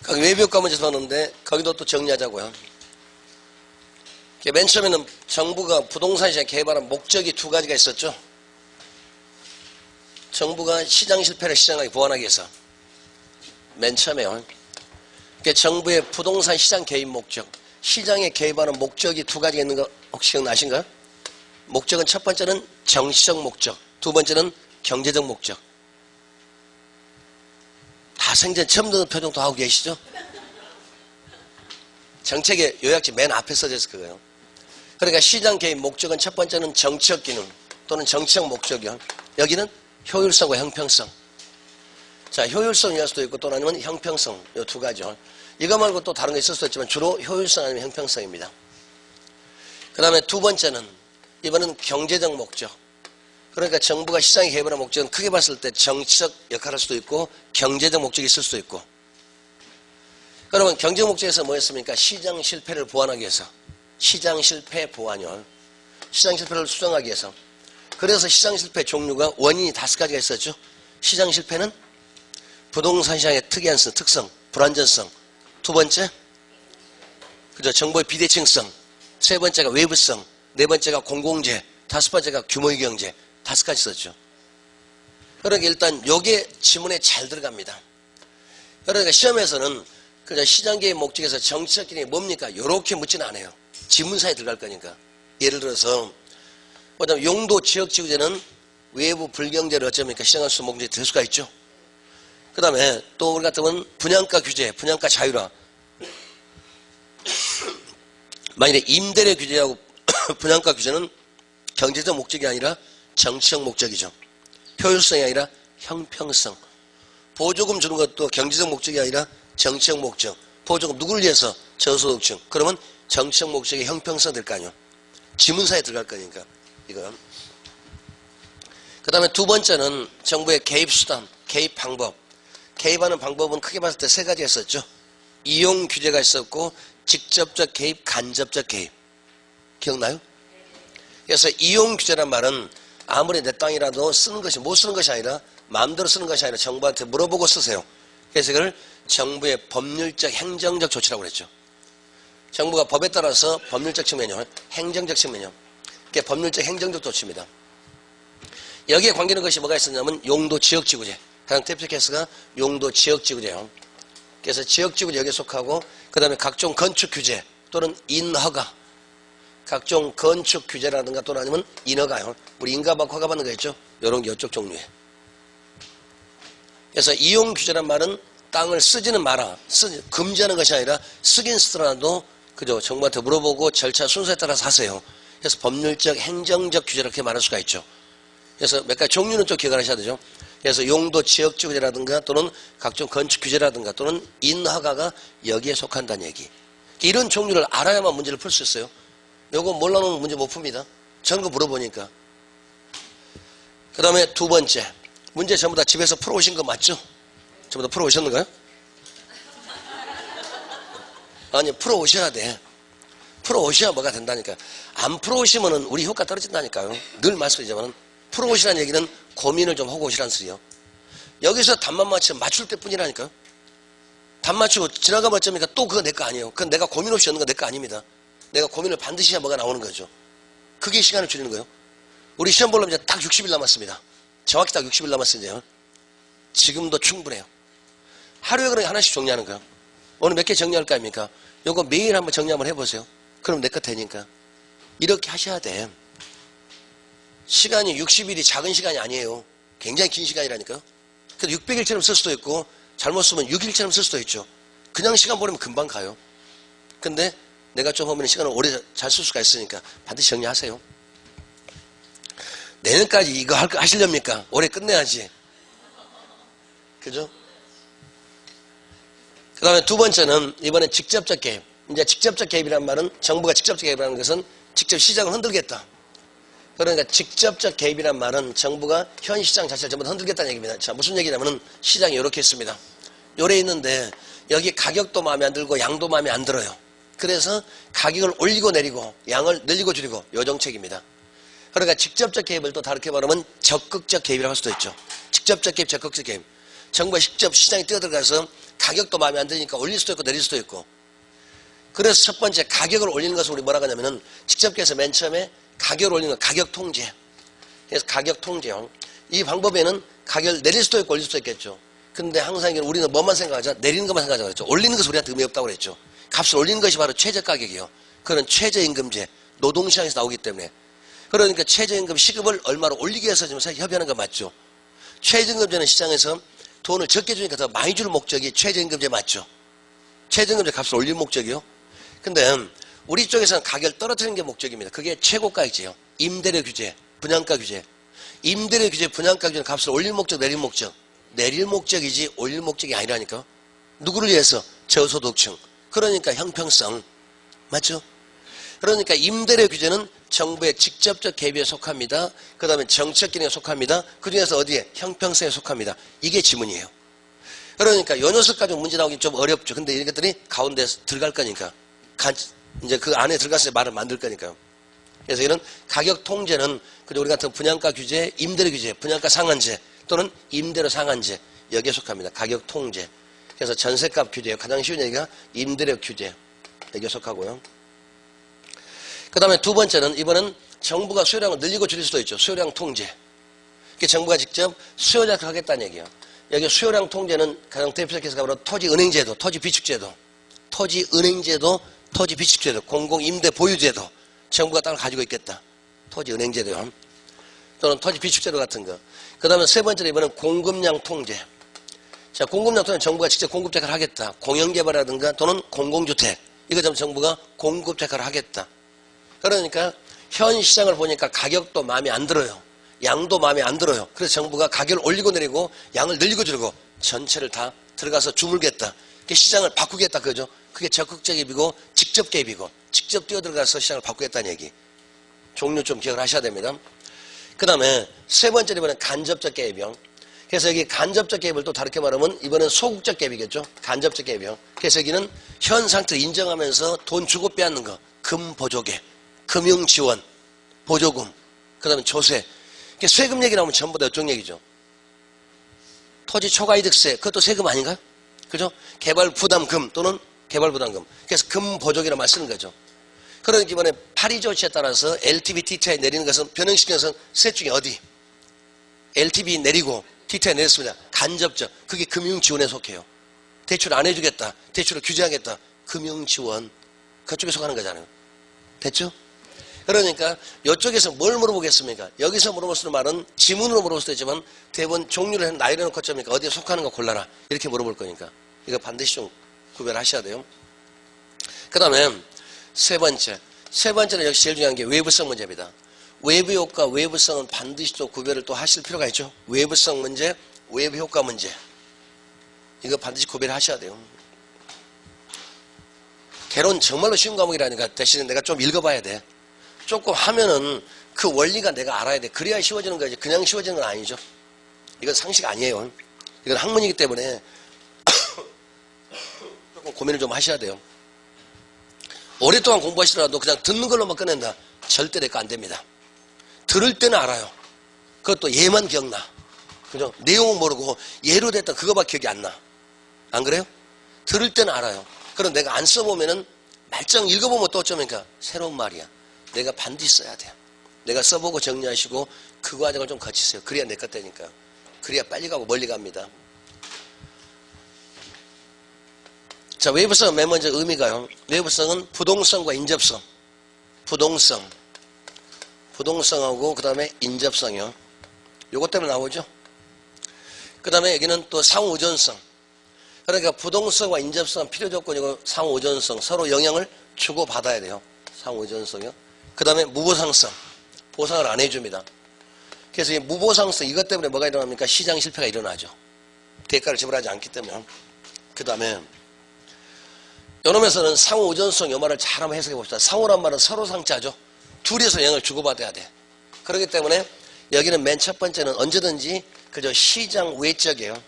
거기 외부효과 문제 썼는데 거기도 또 정리하자고요. 맨 처음에는 정부가 부동산 시장 개발한 목적이 두 가지가 있었죠. 정부가 시장 실패를 시장하게 보완하기 위해서 맨 처음에요. 정부의 부동산 시장 개입 목적 시장에 개입하는 목적이 두 가지가 있는 거 혹시 기억나신가요? 목적은 첫 번째는 정치적 목적, 두 번째는 경제적 목적. 다 생전 처음 듣는 표정도 하고 계시죠? 정책의 요약지 맨 앞에 써져 있을 거예요. 그러니까 시장 개입 목적은 첫 번째는 정치적 기능 또는 정치적 목적이요. 여기는 효율성과 형평성. 자, 효율성 요소도 있고 또 아니면 형평성 이 두 가지죠. 이거 말고 또 다른 거 있을 수도 있지만 주로 효율성 아니면 형평성입니다. 그 다음에 두 번째는 이번은 경제적 목적. 그러니까 정부가 시장에 개입하는 목적은 크게 봤을 때 정치적 역할을 할 수도 있고 경제적 목적이 있을 수도 있고. 그러면 경제적 목적에서 뭐였습니까? 시장 실패를 보완하기 위해서. 시장 실패 보완요. 시장 실패를 수정하기 위해서. 그래서 시장 실패 종류가 원인이 5가지가 있었죠. 시장 실패는 부동산 시장의 특이한 특성, 불안전성. 두 번째, 그죠? 정보의 비대칭성. 세 번째가 외부성, 네 번째가 공공재, 다섯 번째가 규모의 경제, 다섯 가지 썼죠. 그러니까 일단 요게 지문에 잘 들어갑니다. 그러니까 시험에서는 그냥 시장계의 목적에서 정치적 기능이 뭡니까? 요렇게 묻지는 않아요. 지문사에 들어갈 거니까. 예를 들어서 그다음 용도 지역지구제는 외부 불경제를 어쩌니까 시장할 수 목적이 될 수가 있죠. 그 다음에 또 우리 같으면 분양가 규제, 분양가 자율화. 만일에 임대료 규제하고 분양가 규제는 경제적 목적이 아니라 정치적 목적이죠. 효율성이 아니라 형평성. 보조금 주는 것도 경제적 목적이 아니라 정치적 목적. 보조금 누구를 위해서? 저소득층. 그러면 정치적 목적이 형평성 될 거 아니에요. 지문사에 들어갈 거니까 이거. 그 다음에 두 번째는 정부의 개입 수단, 개입 방법. 개입하는 방법은 크게 봤을 때 세 가지가 있었죠. 이용 규제가 있었고 직접적 개입, 간접적 개입. 기억나요? 그래서 이용 규제란 말은 아무리 내 땅이라도 쓰는 것이 못 쓰는 것이 아니라 마음대로 쓰는 것이 아니라 정부한테 물어보고 쓰세요. 그래서 이걸 정부의 법률적 행정적 조치라고 그랬죠. 정부가 법에 따라서 법률적 측면이요, 행정적 측면이요. 그게 법률적 행정적 조치입니다. 여기에 관계있는 것이 뭐가 있었냐면 용도 지역지구제. 가장 대표 케이스가 용도 지역지구제요. 그래서 지역지구제 여기에 속하고 그 다음에 각종 건축규제 또는 인허가. 각종 건축 규제라든가 또는 아니면 인허가요. 우리 인가받고 허가받는 거 있죠. 이런 게 이쪽 종류에. 그래서 이용 규제란 말은 땅을 쓰지는 마라. 금지하는 것이 아니라 쓰긴 쓰더라도 그죠. 정부한테 물어보고 절차 순서에 따라서 하세요. 그래서 법률적 행정적 규제를 이렇게 말할 수가 있죠. 그래서 몇 가지 종류는 좀 기억을 하셔야 되죠. 그래서 용도 지역지구제라든가 또는 각종 건축 규제라든가 또는 인허가가 여기에 속한다는 얘기. 이런 종류를 알아야만 문제를 풀 수 있어요. 요거 몰라놓으면 문제 못 풉니다. 저런 거 물어보니까. 그 다음에 두 번째. 문제 전부 다 집에서 풀어오신 거 맞죠? 전부 다 풀어오셨는가요? 아니, 풀어오셔야 돼. 풀어오셔야 뭐가 된다니까. 안 풀어오시면은 우리 효과 떨어진다니까요. 늘 말씀드리지만 풀어오시라는 얘기는 고민을 좀 하고 오시라는 소리요. 여기서 답만 맞추면 맞출 때뿐이라니까요. 답 맞추고 지나가면 어쩌니까 또 그거 내 거 아니에요. 그건 내가 고민 없이 얻는 거 내 거 아닙니다. 내가 고민을 반드시 해야 뭐가 나오는 거죠. 그게 시간을 줄이는 거예요. 우리 시험 보려면 이제 딱 60일 남았습니다. 정확히 딱 60일 남았어요. 지금도 충분해요. 하루에 그냥 하나씩 정리하는 거예요. 오늘 몇 개 정리할 거 아닙니까? 요거 매일 한번 정리 한번 해보세요. 그럼 내 거 되니까. 이렇게 하셔야 돼. 시간이 60일이 작은 시간이 아니에요. 굉장히 긴 시간이라니까요. 그래서 600일처럼 쓸 수도 있고 잘못 쓰면 6일처럼 쓸 수도 있죠. 그냥 시간 보내면 금방 가요. 근데 내가 좀 하면 시간을 오래 잘 쓸 수가 있으니까 반드시 정리하세요. 내년까지 이거 하시렵니까? 올해 끝내야지. 그죠? 그 다음에 두 번째는 이번에 직접적 개입. 이제 직접적 개입이라는 말은 정부가 직접적 개입이라는 것은 직접 시장을 흔들겠다. 그러니까 직접적 개입이란 말은 정부가 현 시장 자체를 전부 흔들겠다는 얘기입니다. 자, 무슨 얘기냐면은 시장이 이렇게 있습니다. 요래 있는데 여기 가격도 마음에 안 들고 양도 마음에 안 들어요. 그래서 가격을 올리고 내리고 양을 늘리고 줄이고 요 정책입니다. 그러니까 직접적 개입을 또 다르게 말하면 적극적 개입이라고 할 수도 있죠. 직접적 개입, 적극적 개입. 정부가 직접 시장에 뛰어들어가서 가격도 마음에 안 드니까 올릴 수도 있고 내릴 수도 있고. 그래서 첫 번째 가격을 올리는 것을 우리 뭐라고 하냐면은 직접 해서 맨 처음에 가격을 올리는 거 가격 통제. 그래서 가격 통제요. 이 방법에는 가격을 내릴 수도 있고 올릴 수도 있겠죠. 근데 항상 우리는 뭐만 생각하자? 내리는 것만 생각하자 그랬죠. 올리는 것은 우리한테 의미 없다고 그랬죠. 값을 올리는 것이 바로 최저가격이요. 그런 최저임금제, 노동시장에서 나오기 때문에. 그러니까 최저임금 시급을 얼마로 올리기 위해서 지금 협의하는 거 맞죠. 최저임금제는 시장에서 돈을 적게 주니까 더 많이 줄 목적이 최저임금제 맞죠. 최저임금제 값을 올릴 목적이요. 근데 우리 쪽에서는 가격을 떨어뜨리는 게 목적입니다. 그게 최고가액제요. 임대료 규제, 분양가 규제. 임대료 규제, 분양가 규제는 값을 올릴 목적, 내릴 목적. 내릴 목적이지 올릴 목적이 아니라니까. 누구를 위해서? 저소득층. 그러니까 형평성. 맞죠? 그러니까 임대료 규제는 정부의 직접적 개입에 속합니다. 그 다음에 정책 기능에 속합니다. 그 중에서 어디에? 형평성에 속합니다. 이게 지문이에요. 그러니까 요 녀석까지 문제 나오기 좀 어렵죠. 근데 이런 것들이 가운데 들어갈 거니까. 이제 그 안에 들어가서 말을 만들 거니까요. 그래서 이런 가격 통제는 그리고 우리 같은 분양가 규제, 임대료 규제, 분양가 상한제 또는 임대료 상한제 여기에 속합니다. 가격 통제. 그래서 전세값 규제, 가장 쉬운 얘기가 임대료 규제 여기에 속하고요. 그 다음에 두 번째는 이번은 정부가 수요량을 늘리고 줄일 수도 있죠. 수요량 통제. 정부가 직접 수요자를 하겠다는 얘기예요. 여기 수요량 통제는 가장 대표적 케이스가 바로 토지은행제도, 토지비축제도, 토지은행제도, 토지비축제도, 공공임대 보유제도, 정부가 땅을 가지고 있겠다. 토지은행제도요. 또는 토지비축제도 같은 거. 그 다음에 세 번째로 이번엔 공급량 통제. 자, 공급량 통제는 정부가 직접 공급택하를 하겠다. 공영개발이라든가 또는 공공주택. 이거 좀 정부가 공급택하를 하겠다. 그러니까 현 시장을 보니까 가격도 마음에 안 들어요. 양도 마음에 안 들어요. 그래서 정부가 가격을 올리고 내리고 양을 늘리고 줄이고 전체를 다 들어가서 주물겠다. 시장을 바꾸겠다 그죠? 그게 적극 개입이고 직접 개입이고 직접 뛰어들어가서 시장을 바꾸겠다는 얘기. 종류 좀 기억을 하셔야 됩니다. 그 다음에 세 번째로 이번엔 간접적 개입이요. 그래서 여기 간접적 개입을 또 다르게 말하면 이번엔 소극적 개입이겠죠. 간접적 개입이요. 그래서 여기는 현 상태를 인정하면서 돈 주고 빼앗는 거. 금보조개, 금융지원, 보조금, 그 다음에 조세. 세금 얘기 나오면 전부 다 이쪽 얘기죠. 토지 초과이득세, 그것도 세금 아닌가? 그죠? 개발부담금 또는 개발부담금. 그래서 금보조개로 말 쓰는 거죠. 그러니까 이번에 파리 조치에 따라서 LTV, TTI 내리는 것은 변형시켜서 셋 중에 어디? LTV 내리고 TTI 내렸습니다. 간접적. 그게 금융지원에 속해요. 대출 안 해주겠다. 대출을 규제하겠다. 금융지원. 그쪽에 속하는 거잖아요. 됐죠? 그러니까 이쪽에서 뭘 물어보겠습니까? 여기서 물어볼 수 있는 말은 지문으로 물어볼 수도 있지만 대부분 종류를 나열해 놓고 어쩌니까 어디에 속하는 거 골라라. 이렇게 물어볼 거니까. 이거 반드시 좀 구별하셔야 돼요. 그 다음에 세 번째는 역시 제일 중요한 게 외부성 문제입니다. 외부 효과, 외부성은 반드시 또 구별을 또 하실 필요가 있죠. 외부성 문제, 외부 효과 문제. 이거 반드시 구별하셔야 돼요. 개론 정말로 쉬운 과목이라니까 대신에 내가 좀 읽어봐야 돼. 조금 하면은 그 원리가 내가 알아야 돼. 그래야 쉬워지는 거지. 그냥 쉬워지는 건 아니죠. 이건 상식 아니에요. 이건 학문이기 때문에 조금 고민을 좀 하셔야 돼요. 오랫동안 공부하시더라도 그냥 듣는 걸로만 끝낸다. 절대 내 거 안 됩니다. 들을 때는 알아요. 그것도 예만 기억나. 그죠? 내용은 모르고 예로 됐던 그거밖에 기억이 안 나. 안 그래요? 들을 때는 알아요. 그럼 내가 안 써보면은 말짱 읽어보면 또 어쩌니까 새로운 말이야. 내가 반드시 써야 돼요. 내가 써보고 정리하시고 그 과정을 좀 거치세요. 그래야 내 것 되니까. 그래야 빨리 가고 멀리 갑니다. 자, 외부성은 맨 먼저 의미가요. 외부성은 부동성과 인접성. 부동성하고 그 다음에 인접성이요. 요것 때문에 나오죠. 그 다음에 여기는 또 상호의존성. 그러니까 부동성과 인접성은 필요조건이고 상호의존성. 서로 영향을 주고받아야 돼요. 상호의존성이요. 그 다음에 무보상성. 보상을 안 해줍니다. 그래서 이 무보상성 이것 때문에 뭐가 일어납니까? 시장 실패가 일어나죠. 대가를 지불하지 않기 때문에. 그 다음에 요놈에서는 상호의존성 요 말을 잘 한번 해석해 봅시다. 상호란 말은 서로 상자죠. 둘이서 영향을 주고받아야 돼. 그렇기 때문에 여기는 맨 첫 번째는 언제든지 그저 시장 외적이에요.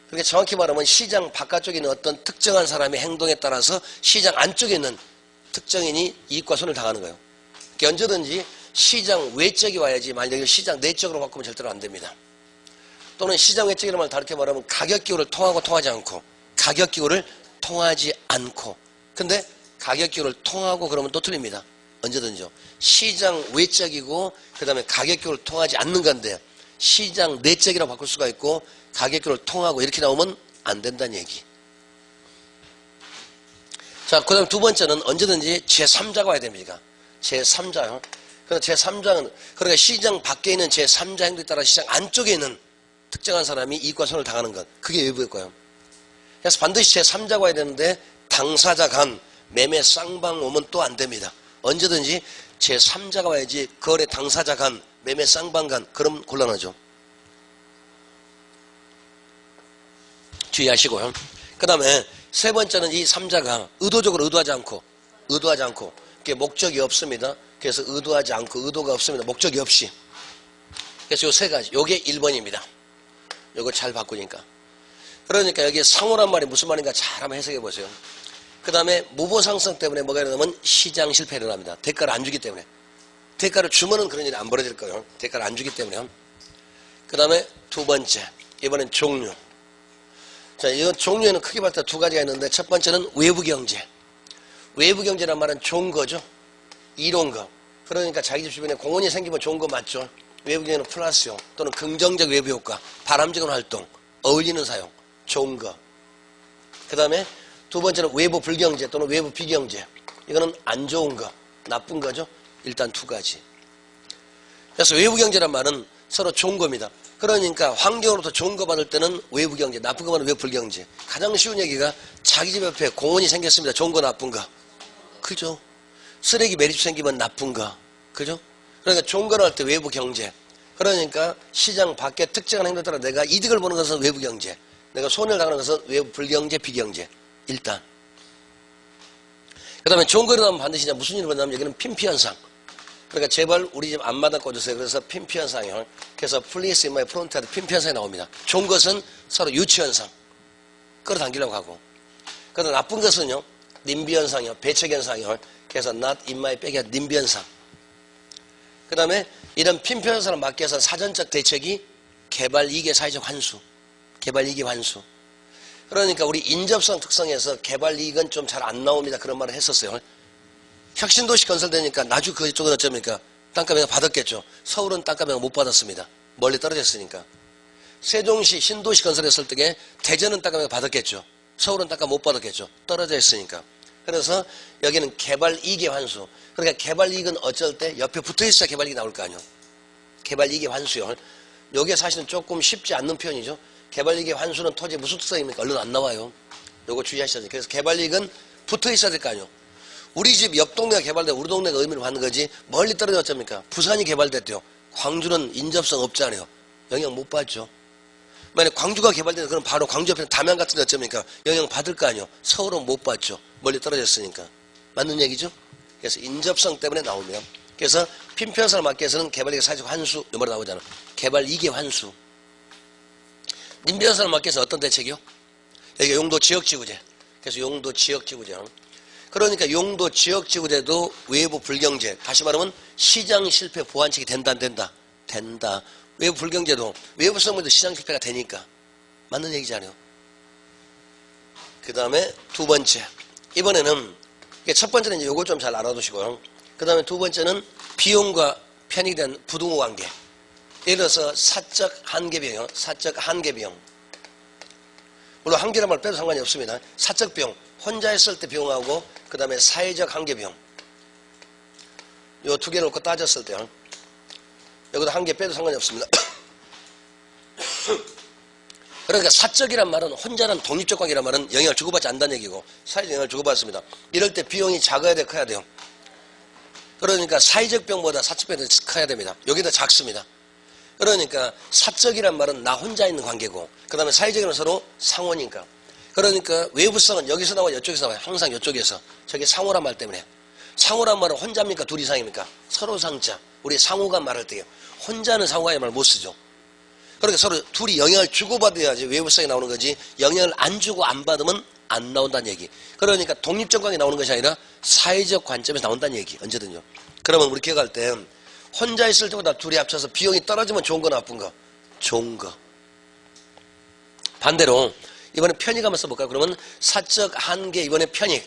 그렇게 정확히 말하면 시장 바깥쪽에 있는 어떤 특정한 사람의 행동에 따라서 시장 안쪽에 있는 특정인이 이익과 손을 당하는 거예요. 그러니까 언제든지 시장 외적이 와야지 만약에 시장 내적으로 바꾸면 절대로 안 됩니다. 또는 시장 외적이라는 말 다르게 말하면 가격기호를 통하고 통하지 않고 가격기호를 통하지 않고 근데 가격기호를 통하고 그러면 또 틀립니다. 언제든지요. 시장 외적이고 그 다음에 가격기호를 통하지 않는 건데 시장 내적이라고 바꿀 수가 있고 가격기호를 통하고 이렇게 나오면 안 된다는 얘기. 자, 그 다음 두 번째는 언제든지 제3자가 와야 됩니다. 제3자요. 그래서 제3자는, 그러니까 시장 밖에 있는 제3자 행동에 따라 시장 안쪽에 있는 특정한 사람이 이익과 손을 당하는 것. 그게 외부일 거예요. 그래서 반드시 제3자가 와야 되는데 당사자 간, 매매 쌍방 오면 또 안 됩니다. 언제든지 제3자가 와야지 거래 당사자 간, 매매 쌍방 간, 그럼 곤란하죠. 주의하시고요. 그 다음에 세 번째는 이 3자가 의도적으로 의도하지 않고 그게 목적이 없습니다. 그래서 의도하지 않고 의도가 없습니다. 목적이 없이. 그래서 요 세 가지. 요게 1번입니다. 요거 잘 바꾸니까. 그러니까 여기 상호란 말이 무슨 말인가 잘 한번 해석해 보세요. 그 다음에 무보상성 때문에 뭐가 일어나면 시장 실패가 일어납니다. 대가를 안 주기 때문에. 대가를 주면은 그런 일이 안 벌어질 거예요. 대가를 안 주기 때문에요. 그 다음에 두 번째. 이번엔 종류. 자, 이 종류에는 크게 봤을 때 두 가지가 있는데 첫 번째는 외부경제. 외부경제란 말은 좋은 거죠. 이로운 거. 그러니까 자기 집 주변에 공원이 생기면 좋은 거 맞죠? 외부 경제는 플러스요. 또는 긍정적 외부 효과, 바람직한 활동, 어울리는 사용, 좋은 거. 그 다음에 두 번째는 외부 불경제 또는 외부 비경제. 이거는 안 좋은 거, 나쁜 거죠. 일단 두 가지. 그래서 외부 경제란 말은 서로 좋은 겁니다. 그러니까 환경으로부터 좋은 거 받을 때는 외부 경제, 나쁜 거 받으면 외부 불경제. 가장 쉬운 얘기가 자기 집 옆에 공원이 생겼습니다. 좋은 거 나쁜 거. 그죠? 쓰레기 매립 생기면 나쁜 거. 그죠? 그러니까 좋은 거를 할 때 외부 경제. 그러니까 시장 밖에 특정한 행동에 따라 내가 이득을 보는 것은 외부 경제. 내가 손해를 당하는 것은 외부 불경제, 비경제. 일단. 그 다음에 좋은 거를 하면 반드시 무슨 일이 벌어나면 여기는 핀피현상. 그러니까 제발 우리 집 앞마당 꽂으세요. 그래서 핀피현상이요. 그래서 플리스 인마이 프론트에도 핀피현상이 나옵니다. 좋은 것은 서로 유치현상. 끌어당기려고 하고. 그다음 나쁜 것은요. 님비현상이요. 배척현상이요. 그래서 not in my back이야. 님비현상. 그 다음에 이런 핀피현상을 막기 위해서 사전적 대책이 개발이익의 사회적 환수. 개발이익의 환수. 그러니까 우리 인접성 특성에서 개발이익은 좀 잘 안 나옵니다. 그런 말을 했었어요. 혁신도시 건설되니까 나주 그쪽은 어쩌니까 땅값에 받았겠죠. 서울은 땅값에 못 받았습니다. 멀리 떨어져 있으니까. 세종시 신도시 건설했을 때에 대전은 땅값에 받았겠죠. 서울은 땅값 못 받았겠죠. 떨어져 있으니까. 그래서 여기는 개발이익의 환수. 그러니까 개발이익은 어쩔 때 옆에 붙어있어야 개발이익이 나올 거 아니에요. 개발이익의 환수요. 이게 사실은 조금 쉽지 않는 표현이죠. 개발이익의 환수는 토지의 무슨 특성입니까? 얼른 안 나와요. 요거 주의하셔야 돼요. 그래서 개발이익은 붙어 있어야 될 거 아니에요. 우리 집 옆 동네가 개발되고 우리 동네가 의미를 받는 거지 멀리 떨어져 어쩝니까? 부산이 개발됐대요. 광주는 인접성 없잖아요. 영향 못 받죠. 만약 광주가 개발되면 그럼 바로 광주 옆에 담양 같은 데 어쩝니까? 영향 받을 거 아니에요. 서울은 못 받죠. 멀리 떨어졌으니까. 맞는 얘기죠? 그래서 인접성 때문에 나오면 그래서 핀피현상을 막기 위해서는 개발이익의 사회적 환수 이 말이 나오잖아. 개발이익의 환수. 님비현상을 막기 위해서 어떤 대책이요? 여기가 용도 지역지구제. 그래서 용도 지역지구제. 그러니까 용도 지역지구제도 외부 불경제. 다시 말하면 시장 실패 보완책이 된다 안 된다? 된다. 외부 불경제도 외부 성분도 시장 실패가 되니까. 맞는 얘기잖아요. 그 다음에 두 번째. 이번에는 첫 번째는 이제 요걸 좀 잘 알아두시고요. 그 다음에 두 번째는 비용과 편익에 대한 부등호 관계. 예를 들어서 사적 한계 비용, 사적 한계 비용. 물론 한계란 말 빼도 상관이 없습니다. 사적 비용, 혼자 했을 때 비용하고 그 다음에 사회적 한계 비용. 요 두 개를 놓고 따졌을 때요. 여기도 한계 빼도 상관이 없습니다. 그러니까 사적이란 말은 혼자란 독립적 관계란 말은 영향을 주고받지 않는다는 얘기고 사회적 영향을 주고받습니다. 이럴 때 비용이 작아야 돼, 커야 돼요. 그러니까 사회적 비용보다 사적 비용이 더 커야 됩니다. 여기다 작습니다. 그러니까 사적이란 말은 나 혼자 있는 관계고 그 다음에 사회적인 서로 상호니까. 그러니까 외부성은 여기서 나와 이쪽에서 나와요. 항상 이쪽에서. 저게 상호란 말 때문에. 상호란 말은 혼자입니까? 둘 이상입니까? 서로 상자. 우리 상호가 말할 때요. 혼자는 상호가 말 못 쓰죠. 그러니까 서로 둘이 영향을 주고받아야지 외부성이 나오는 거지 영향을 안 주고 안 받으면 안 나온다는 얘기. 그러니까 독립적 관계 나오는 것이 아니라 사회적 관점에서 나온다는 얘기. 언제든요. 그러면 우리 기억할 때 혼자 있을 때보다 둘이 합쳐서 비용이 떨어지면 좋은 거 나쁜 거? 좋은 거. 반대로 이번에 편익 한번 써볼까요? 그러면 사적 한계 이번에 편익.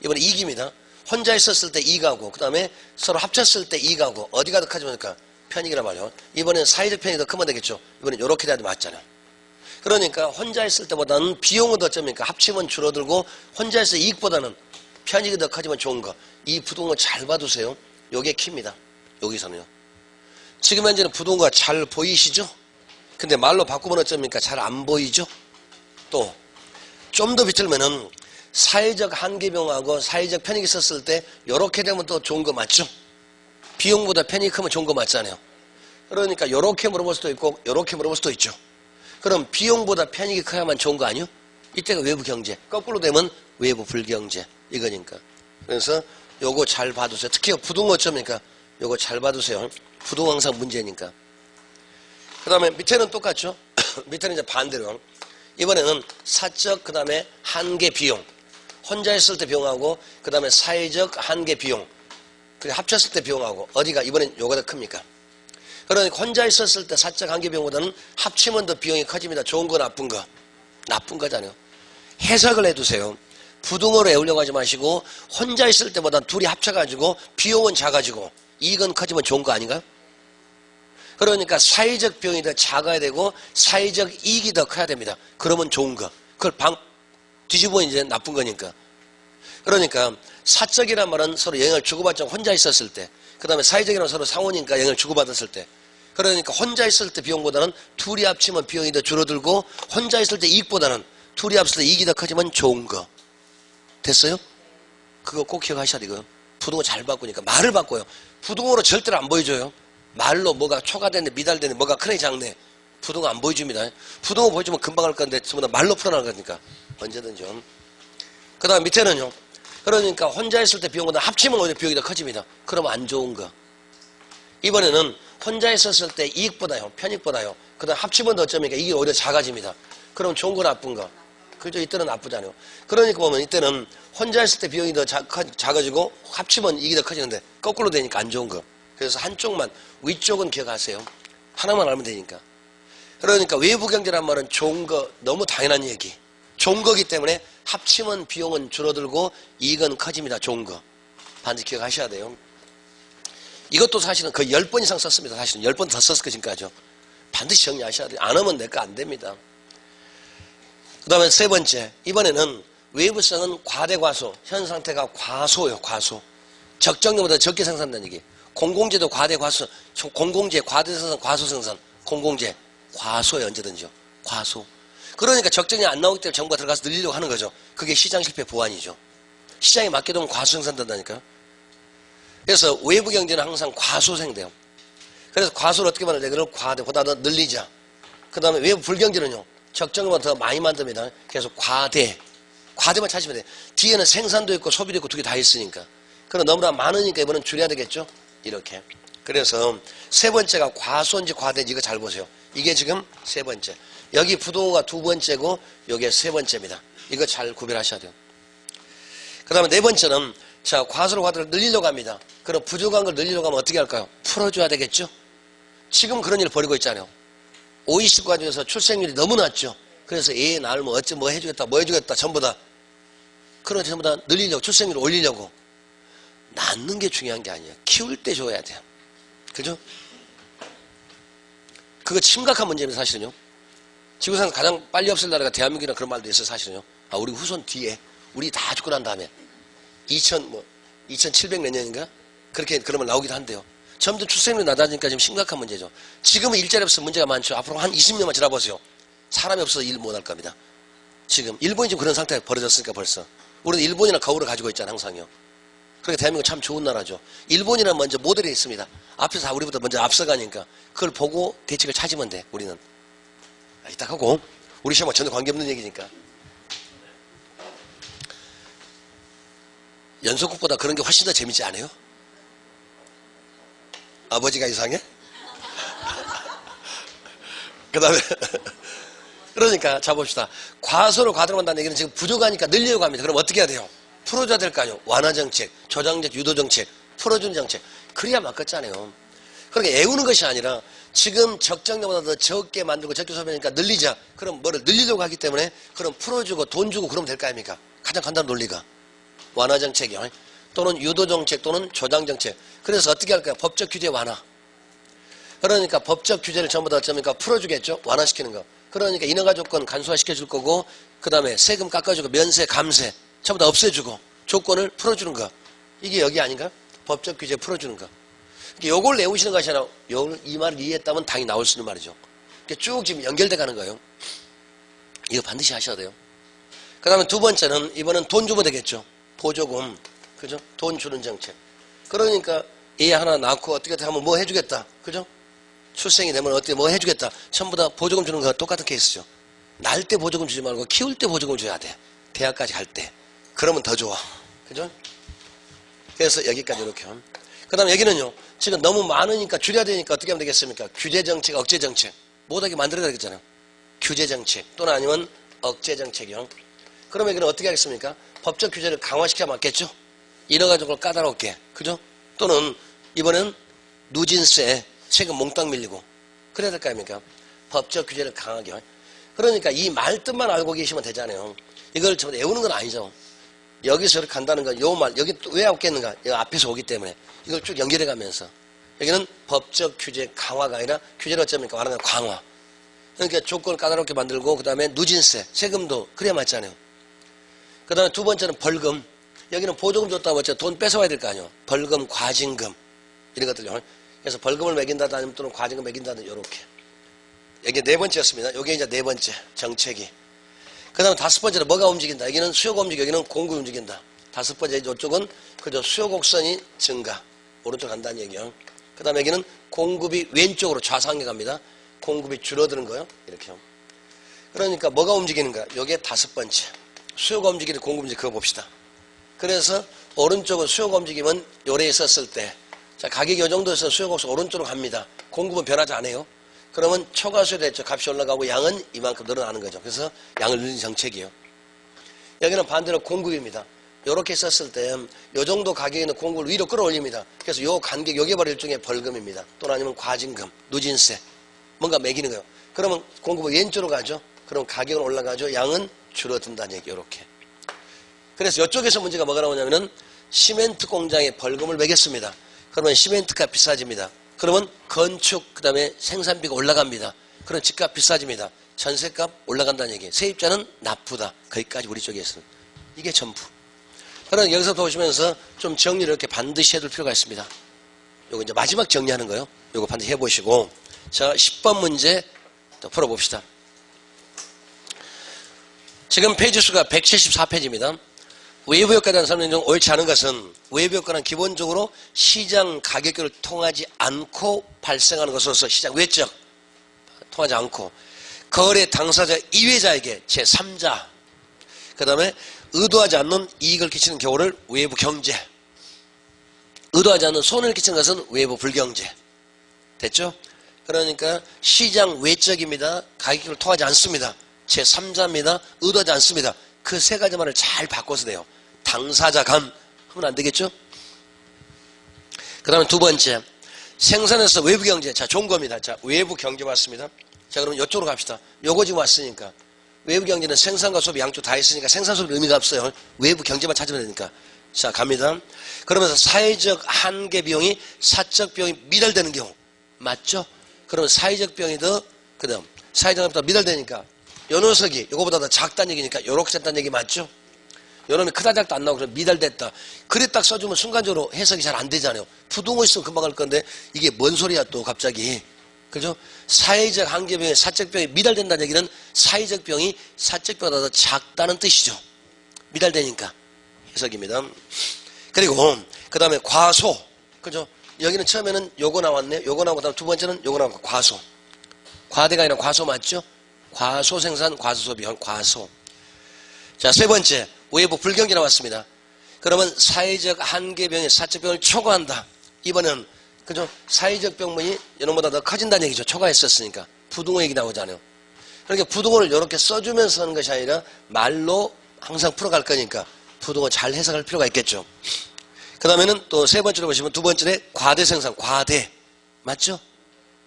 이번에 이익입니다. 혼자 있었을 때 이익하고 그 다음에 서로 합쳤을 때 이익하고 어디가 더 커집니까? 편익이란 말이요. 이번엔 사회적 편익이 더 크면 되겠죠. 이번엔 이렇게 돼야 맞잖아요. 그러니까 혼자 있을 때보다는 비용은 더 어쩝니까? 합치면 줄어들고 혼자 있을 때 이익보다는 편익이 더 커지면 좋은 거. 이 부동을 잘 봐두세요. 요게 키입니다. 여기서는요. 지금 현재는 부동가 잘 보이시죠? 근데 말로 바꾸면 어쩝니까? 잘 안 보이죠? 또 좀 더 비틀면은 사회적 한계병하고 사회적 편익이 있었을 때 이렇게 되면 또 좋은 거 맞죠? 비용보다 편익이 크면 좋은 거 맞잖아요. 그러니까 이렇게 물어볼 수도 있고 이렇게 물어볼 수도 있죠. 그럼 비용보다 편익이 커야만 좋은 거 아니요? 이때가 외부 경제. 거꾸로 되면 외부 불경제. 이거니까. 그래서 요거 잘 봐두세요. 특히 부동 어쩝니까? 요거 잘 봐두세요. 부동 항상 문제니까. 그 다음에 밑에는 똑같죠? 밑에는 이제 반대로. 이번에는 사적, 그 다음에 한계 비용. 혼자 있을 때 비용하고, 그 다음에 사회적 한계 비용. 그리고 합쳤을 때 비용하고, 어디가 이번엔 요가 더 큽니까? 그러니까 혼자 있었을 때 사적 한계 비용보다는 합치면 더 비용이 커집니다. 좋은 거, 나쁜 거. 나쁜 거잖아요. 해석을 해두세요. 부등호로 애우려고 하지 마시고 혼자 있을 때보다 둘이 합쳐가지고 비용은 작아지고 이익은 커지면 좋은 거 아닌가요? 그러니까 사회적 비용이 더 작아야 되고 사회적 이익이 더 커야 됩니다. 그러면 좋은 거. 그걸 뒤집으면 이제 나쁜 거니까. 그러니까 사적이란 말은 서로 영향을 주고받지 않고 혼자 있었을 때, 그 다음에 사회적이란 서로 상호니까 영향을 주고받았을 때, 그러니까 혼자 있을 때 비용보다는 둘이 합치면 비용이 더 줄어들고 혼자 있을 때 이익보다는 둘이 합칠 때 이익이 더 커지면 좋은 거. 됐어요? 그거 꼭 기억하셔야 돼요. 부등호 잘 바꾸니까 말을 바꿔요. 부등호로 절대로 안 보여줘요. 말로 뭐가 초과됐네 미달됐네 뭐가 크네 작네 부등호 안 보여줍니다. 부등호 보여주면 금방 할 건데 전부 다 말로 풀어나갈 거니까 언제든지. 그 다음 밑에는요. 그러니까 혼자 있을 때 비용보다 합치면 오히려 비용이 더 커집니다. 그러면 안 좋은 거. 이번에는 혼자 있었을 때 이익보다요 편익보다요 그 다음 합치면 더 어쩌니까 이게 오히려 작아집니다. 그럼 좋은 거 나쁜 거. 그죠? 이때는 나쁘잖아요. 그러니까 보면 이때는 혼자 있을 때 비용이 더 작아지고 합치면 이익이 더 커지는데 거꾸로 되니까 안 좋은 거. 그래서 한쪽만 위쪽은 기억하세요. 하나만 알면 되니까. 그러니까 외부 경제란 말은 좋은 거 너무 당연한 얘기. 좋은 거기 때문에 합치면 비용은 줄어들고 이익은 커집니다. 좋은 거. 반드시 기억하셔야 돼요. 이것도 사실은 거의 10번 이상 썼습니다. 사실은 10번 더 썼을 거 지금까지요. 반드시 정리하셔야 돼요. 안 하면 내 거 안 됩니다. 그 다음에 세 번째. 이번에는 외부성은 과대과소. 현 상태가 과소요. 과소. 적정량보다 적게 생산된다는 얘기. 공공재도 과대과소. 공공재 과대생산 과소생산. 공공재 과소에 언제든지요. 과소. 그러니까 적정량 안 나오기 때문에 정부가 들어가서 늘리려고 하는 거죠. 그게 시장 실패 보완이죠. 시장에 맡겨두면 과소생산 된다니까요. 그래서 외부 경제는 항상 과소생돼요. 그래서 과소를 어떻게 말하냐. 그걸 과대보다 더 늘리자. 그 다음에 외부 불경제는요. 적정량보다 더 많이 만듭니다. 그래서 과대만 찾으면 돼요. 뒤에는 생산도 있고 소비도 있고 두 개 다 있으니까. 그럼 너무나 많으니까 이번엔 줄여야 되겠죠. 이렇게. 그래서 세 번째가 과소인지 과대인지 이거 잘 보세요. 이게 지금 세 번째. 여기 부동호가 두 번째고 여기에 세 번째입니다. 이거 잘 구별하셔야 돼요. 그 다음에 네 번째는 자 과소로 과대를 늘리려고 합니다. 그럼 부족한 걸 늘리려고 하면 어떻게 할까요? 풀어줘야 되겠죠. 지금 그런 일을 벌이고 있잖아요. OECD 국가 중에서 출생률이 너무 낮죠. 그래서 애 낳으면 어째 뭐 해주겠다 뭐 해주겠다 전부 다 그런 전부 다 늘리려고 출생률을 올리려고. 낳는 게 중요한 게 아니에요. 키울 때 줘야 돼요. 그죠? 그거 심각한 문제입니다. 사실은요. 지구상에서 가장 빨리 없을 나라가 대한민국이라는 그런 말도 있어요. 사실은요. 아 우리 후손 뒤에 우리 다 죽고 난 다음에 2700 몇 년인가? 그렇게 그러면 나오기도 한대요. 점점 출생률이 낮아지니까 지금 심각한 문제죠. 지금은 일자리 없어서 문제가 많죠. 앞으로 한 20년만 지나보세요. 사람이 없어서 일 못할 겁니다. 지금 일본이 지금 그런 상태가 벌어졌으니까 벌써. 우리는 일본이나 거울을 가지고 있잖아요. 항상요. 그러니까 대한민국 참 좋은 나라죠. 일본이란 먼저 모델이 있습니다. 앞에서 다 우리보다 먼저 앞서가니까 그걸 보고 대책을 찾으면 돼. 우리는. 이따 하고 우리 시험과 전혀 관계없는 얘기니까. 연속국보다 그런 게 훨씬 더 재밌지 않아요? 아버지가 이상해? 그 다음에 그러니까 자 봅시다. 과소로 과대로 한다는 얘기는 지금 부족하니까 늘리려고 합니다. 그럼 어떻게 해야 돼요? 풀어줘야 될 거 아니에요. 완화정책, 조장정책, 유도정책, 풀어주는 정책. 그래야 맞겠잖아요. 그러니까 애우는 것이 아니라 지금 적정량보다 더 적게 만들고 적게 소비하니까 늘리자. 그럼 뭐를 늘리려고 하기 때문에 그럼 풀어주고 돈 주고 그러면 될 거 아닙니까? 가장 간단한 논리가. 완화정책이요. 또는 유도정책 또는 조장정책. 그래서 어떻게 할까요? 법적 규제 완화. 그러니까 법적 규제를 전부 다 어쩌니까 풀어주겠죠? 완화시키는 거. 그러니까 인허가조건 간소화시켜줄 거고 그 다음에 세금 깎아주고 면세, 감세 전부 다 없애주고 조건을 풀어주는 거. 이게 여기 아닌가? 법적 규제 풀어주는 거. 요걸 내우시는 것이 아니라 이 말을 이해했다면 당연히 나올 수 있는 말이죠. 쭉 지금 연결돼 가는 거예요. 이거 반드시 하셔야 돼요. 그 다음에 두 번째는 이번엔 돈 주면 되겠죠. 보조금. 그죠? 돈 주는 정책. 그러니까 애 하나 낳고 어떻게 하면 뭐 해주겠다. 그죠? 출생이 되면 어떻게 뭐 해주겠다. 전부 다 보조금 주는 거 똑같은 케이스죠. 날 때 보조금 주지 말고 키울 때 보조금 줘야 돼. 대학까지 갈 때. 그러면 더 좋아. 그죠? 그래서 여기까지 이렇게. 그 다음에 여기는요. 지금 너무 많으니까 줄여야 되니까 어떻게 하면 되겠습니까? 규제정책, 억제정책. 못하게 만들어야 되겠잖아요. 규제정책 또는 아니면 억제정책이요. 그러면 여기는 어떻게 하겠습니까? 법적 규제를 강화시켜야 맞겠죠? 이래가지고 까다롭게. 그죠? 또는 이번엔 누진세, 세금 몽땅 밀리고. 그래야 될 거 아닙니까? 법적 규제를 강하게. 그러니까 이 말뜻만 알고 계시면 되잖아요. 이걸 전부 외우는 건 아니죠. 여기서 이렇게 간다는 건 요 말, 여기 또 왜 없겠는가? 여기 앞에서 오기 때문에 이걸 쭉 연결해 가면서 여기는 법적 규제 강화가 아니라 규제를 어쩌니까 말하는 건 강화. 그러니까 조건을 까다롭게 만들고 그 다음에 누진세, 세금도 그래야 맞잖아요. 그 다음에 두 번째는 벌금. 여기는 보조금 줬다고 어째 돈 뺏어와야 될 거 아니에요. 벌금, 과징금 이런 것들요. 그래서 벌금을 매긴다든 아니면 또는 과징금 매긴다든 요렇게. 여기 네 번째였습니다. 여기 이제 네 번째 정책이. 그 다음에 다섯 번째는 뭐가 움직인다. 여기는 수요가 움직여, 여기는 공급이 움직인다. 다섯 번째 이쪽은 그저 수요 곡선이 증가. 오른쪽 간다는 얘기요. 그 다음에 여기는 공급이 왼쪽으로 좌상에 갑니다. 공급이 줄어드는 거요. 이렇게요. 그러니까 뭐가 움직이는가. 요게 다섯 번째. 수요가 움직이는 공급 움직이 그거 봅시다. 그래서 오른쪽은 수요가 움직이면 요래 있었을 때 자, 가격이 요 정도에서 수요가 없어 오른쪽으로 갑니다. 공급은 변하지 않아요. 그러면 초과수요 됐죠. 값이 올라가고 양은 이만큼 늘어나는 거죠. 그래서 양을 늘리는 정책이에요. 여기는 반대로 공급입니다. 요렇게 썼을 때 요 정도 가격에 있는 공급을 위로 끌어올립니다. 그래서 요 간격 요게 바로 일종의 벌금입니다. 또는 아니면 과징금, 누진세 뭔가 매기는 거예요. 그러면 공급은 왼쪽으로 가죠. 그럼 가격은 올라가죠. 양은 줄어든다는 얘기 요렇게. 그래서 이쪽에서 문제가 뭐가 나오냐면은 시멘트 공장에 벌금을 매겼습니다. 그러면 시멘트가 비싸집니다. 그러면 건축 그 다음에 생산비가 올라갑니다. 그럼 집값 비싸집니다. 전세값 올라간다는 얘기예요. 세입자는 나쁘다. 거기까지 우리 쪽에 있습니다. 이게 전부. 그럼 여기서부터 보시면서 좀 정리를 이렇게 반드시 해둘 필요가 있습니다. 요거 이제 마지막 정리하는 거요. 요거 반드시 해보시고 자 10번 문제 또 풀어봅시다. 지금 페이지 수가 174페이지입니다. 외부효과에 대한 설명 중 옳지 않은 것은 외부효과는 기본적으로 시장 가격을 통하지 않고 발생하는 것으로서 시장 외적 통하지 않고 거래 당사자 이외자에게 제3자 그 다음에 의도하지 않는 이익을 끼치는 경우를 외부 경제 의도하지 않는 손해를 끼치는 것은 외부 불경제 됐죠? 그러니까 시장 외적입니다. 가격을 통하지 않습니다. 제3자입니다. 의도하지 않습니다. 그 세 가지 말을 잘 바꿔서 돼요. 당사자 간 하면 안 되겠죠? 그 다음에 두 번째 생산에서 외부 경제 자 좋은 겁니다. 자 외부 경제 왔습니다. 자 그러면 이쪽으로 갑시다. 요거 지금 왔으니까 외부 경제는 생산과 소비 양쪽 다 있으니까 생산 소비 의미가 없어요. 외부 경제만 찾으면 되니까 자 갑니다. 그러면서 사회적 한계 비용이 사적 비용이 미달되는 경우 맞죠? 그러면 사회적 비용이 더 그다음 사회적 비용이 더 미달되니까 요 녀석이 요거보다 더 작다는 얘기니까 요렇게 작다는 얘기 맞죠? 요놈이 크다 작다 안 나오고 그럼 미달됐다. 그래 딱 써주면 순간적으로 해석이 잘 안 되잖아요. 푸둥어 있으면 금방 할 건데 이게 뭔 소리야 또 갑자기. 그죠? 사회적 한계병이 사적 병이 미달된다는 얘기는 사회적 병이 사적 병보다 더 작다는 뜻이죠. 미달되니까 해석입니다. 그리고 그 다음에 과소. 그죠? 여기는 처음에는 요거 나왔네. 요거 나오고 그다음 두 번째는 요거 나오고 과소. 과대가 아니라 과소 맞죠? 과소 생산, 과소 소비, 과소. 자, 세 번째, 외부 불경제 나왔습니다. 그러면 사회적 한계병이 사적 병을 초과한다. 이번엔, 그죠? 사회적 병문이 이놈보다 더 커진다는 얘기죠. 초과했었으니까. 부등호 얘기 나오잖아요. 그러니까 부등호를 이렇게 써주면서 하는 것이 아니라 말로 항상 풀어갈 거니까 부등호 잘 해석할 필요가 있겠죠. 그 다음에는 또 세 번째로 보시면 두 번째에 과대 생산, 과대. 맞죠?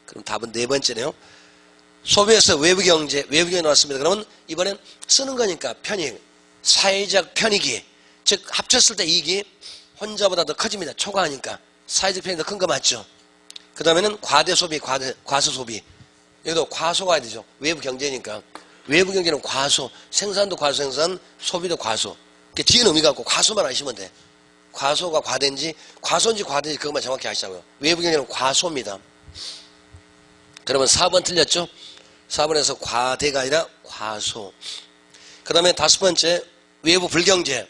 그럼 답은 네 번째네요. 소비에서 외부 경제 나왔습니다. 그러면 이번엔 쓰는 거니까 편익, 사회적 편익이, 즉 합쳤을 때 이익이 혼자보다 더 커집니다. 초과하니까 사회적 편익이 더 큰 거 맞죠? 그 다음에는 과대 소비, 과소 소비. 여기도 과소가 되죠. 외부 경제니까. 외부 경제는 과소, 생산도 과소 생산, 소비도 과소. 뒤에는 의미가 없고 과소만 아시면 돼. 과소가 과대인지 과소인지 과대인지 그것만 정확히 아시자고요. 외부 경제는 과소입니다. 그러면 4번 틀렸죠? 4번에서 과대가 아니라 과소. 그 다음에 다섯 번째 외부 불경제.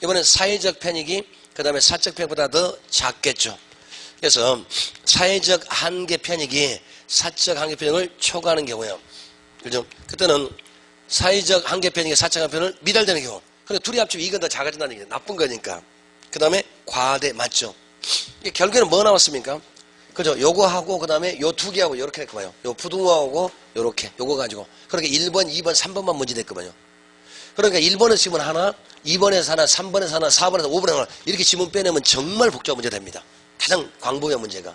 이번엔 사회적 편익이 그 다음에 사적 편익보다 더 작겠죠. 그래서 사회적 한계 편익이 사적 한계 편익을 초과하는 경우예요. 그죠? 그때는 사회적 한계 편익이 사적 한계 편익을 미달되는 경우. 근데 둘이 합치면 이건 더 작아진다는 얘기예요. 나쁜 거니까. 그 다음에 과대 맞죠? 이게 결국에는 뭐 나왔습니까? 그죠? 요거 하고, 그 다음에 요 두 개하고 요렇게 됐거든요. 요 부등호하고 요렇게, 요거 가지고. 그러니까 1번, 2번, 3번만 문제 됐거든요. 그러니까 1번에서 지문 하나, 2번에서 하나, 3번에서 하나, 4번에서 5번에서 하나, 이렇게 지문 빼내면 정말 복잡한 문제 됩니다. 가장 광범위한 문제가.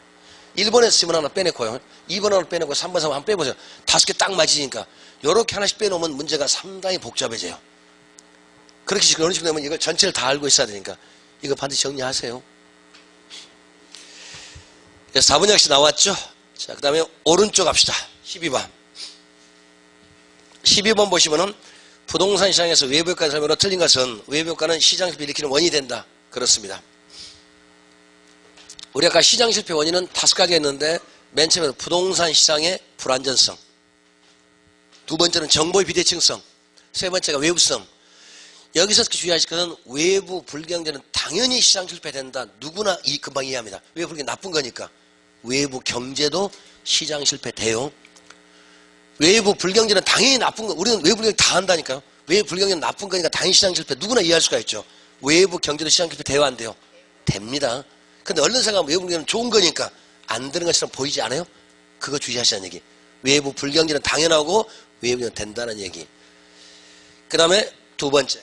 1번에서 지문 하나 빼내고요. 2번 하나 빼내고 3번, 4번 한번 빼보세요. 5개 딱 맞으니까. 요렇게 하나씩 빼놓으면 문제가 상당히 복잡해져요. 그런 식으로 되면 이걸 전체를 다 알고 있어야 되니까 이거 반드시 정리하세요. 그래서 4번 역시 나왔죠. 자, 그 다음에 오른쪽 갑시다. 12번. 12번 보시면은 부동산 시장에서 외부효과 설명으로 틀린 것은 외부효과는 시장 실패를 일으키는 원인이 된다. 그렇습니다. 우리 아까 시장 실패 원인은 5가지 했는데 맨 처음에 부동산 시장의 불안전성, 두 번째는 정보의 비대칭성, 세 번째가 외부성. 여기서 주의하실 것은 외부 불경제는 당연히 시장 실패된다. 누구나 금방 이해합니다. 외부 불경제 나쁜 거니까. 외부 경제도 시장 실패돼요. 외부 불경제는 당연히 나쁜 거. 우리는 외부 불경제 다 한다니까요. 외부 불경제는 나쁜 거니까 당연히 시장 실패. 누구나 이해할 수가 있죠. 외부 경제도 시장 실패 돼요, 안 돼요? 됩니다. 근데 얼른 생각하면 외부 불경제는 좋은 거니까 안 되는 것처럼 보이지 않아요? 그거 주의하시라는 얘기. 외부 불경제는 당연하고 외부 불경제는 된다는 얘기. 그 다음에 두 번째.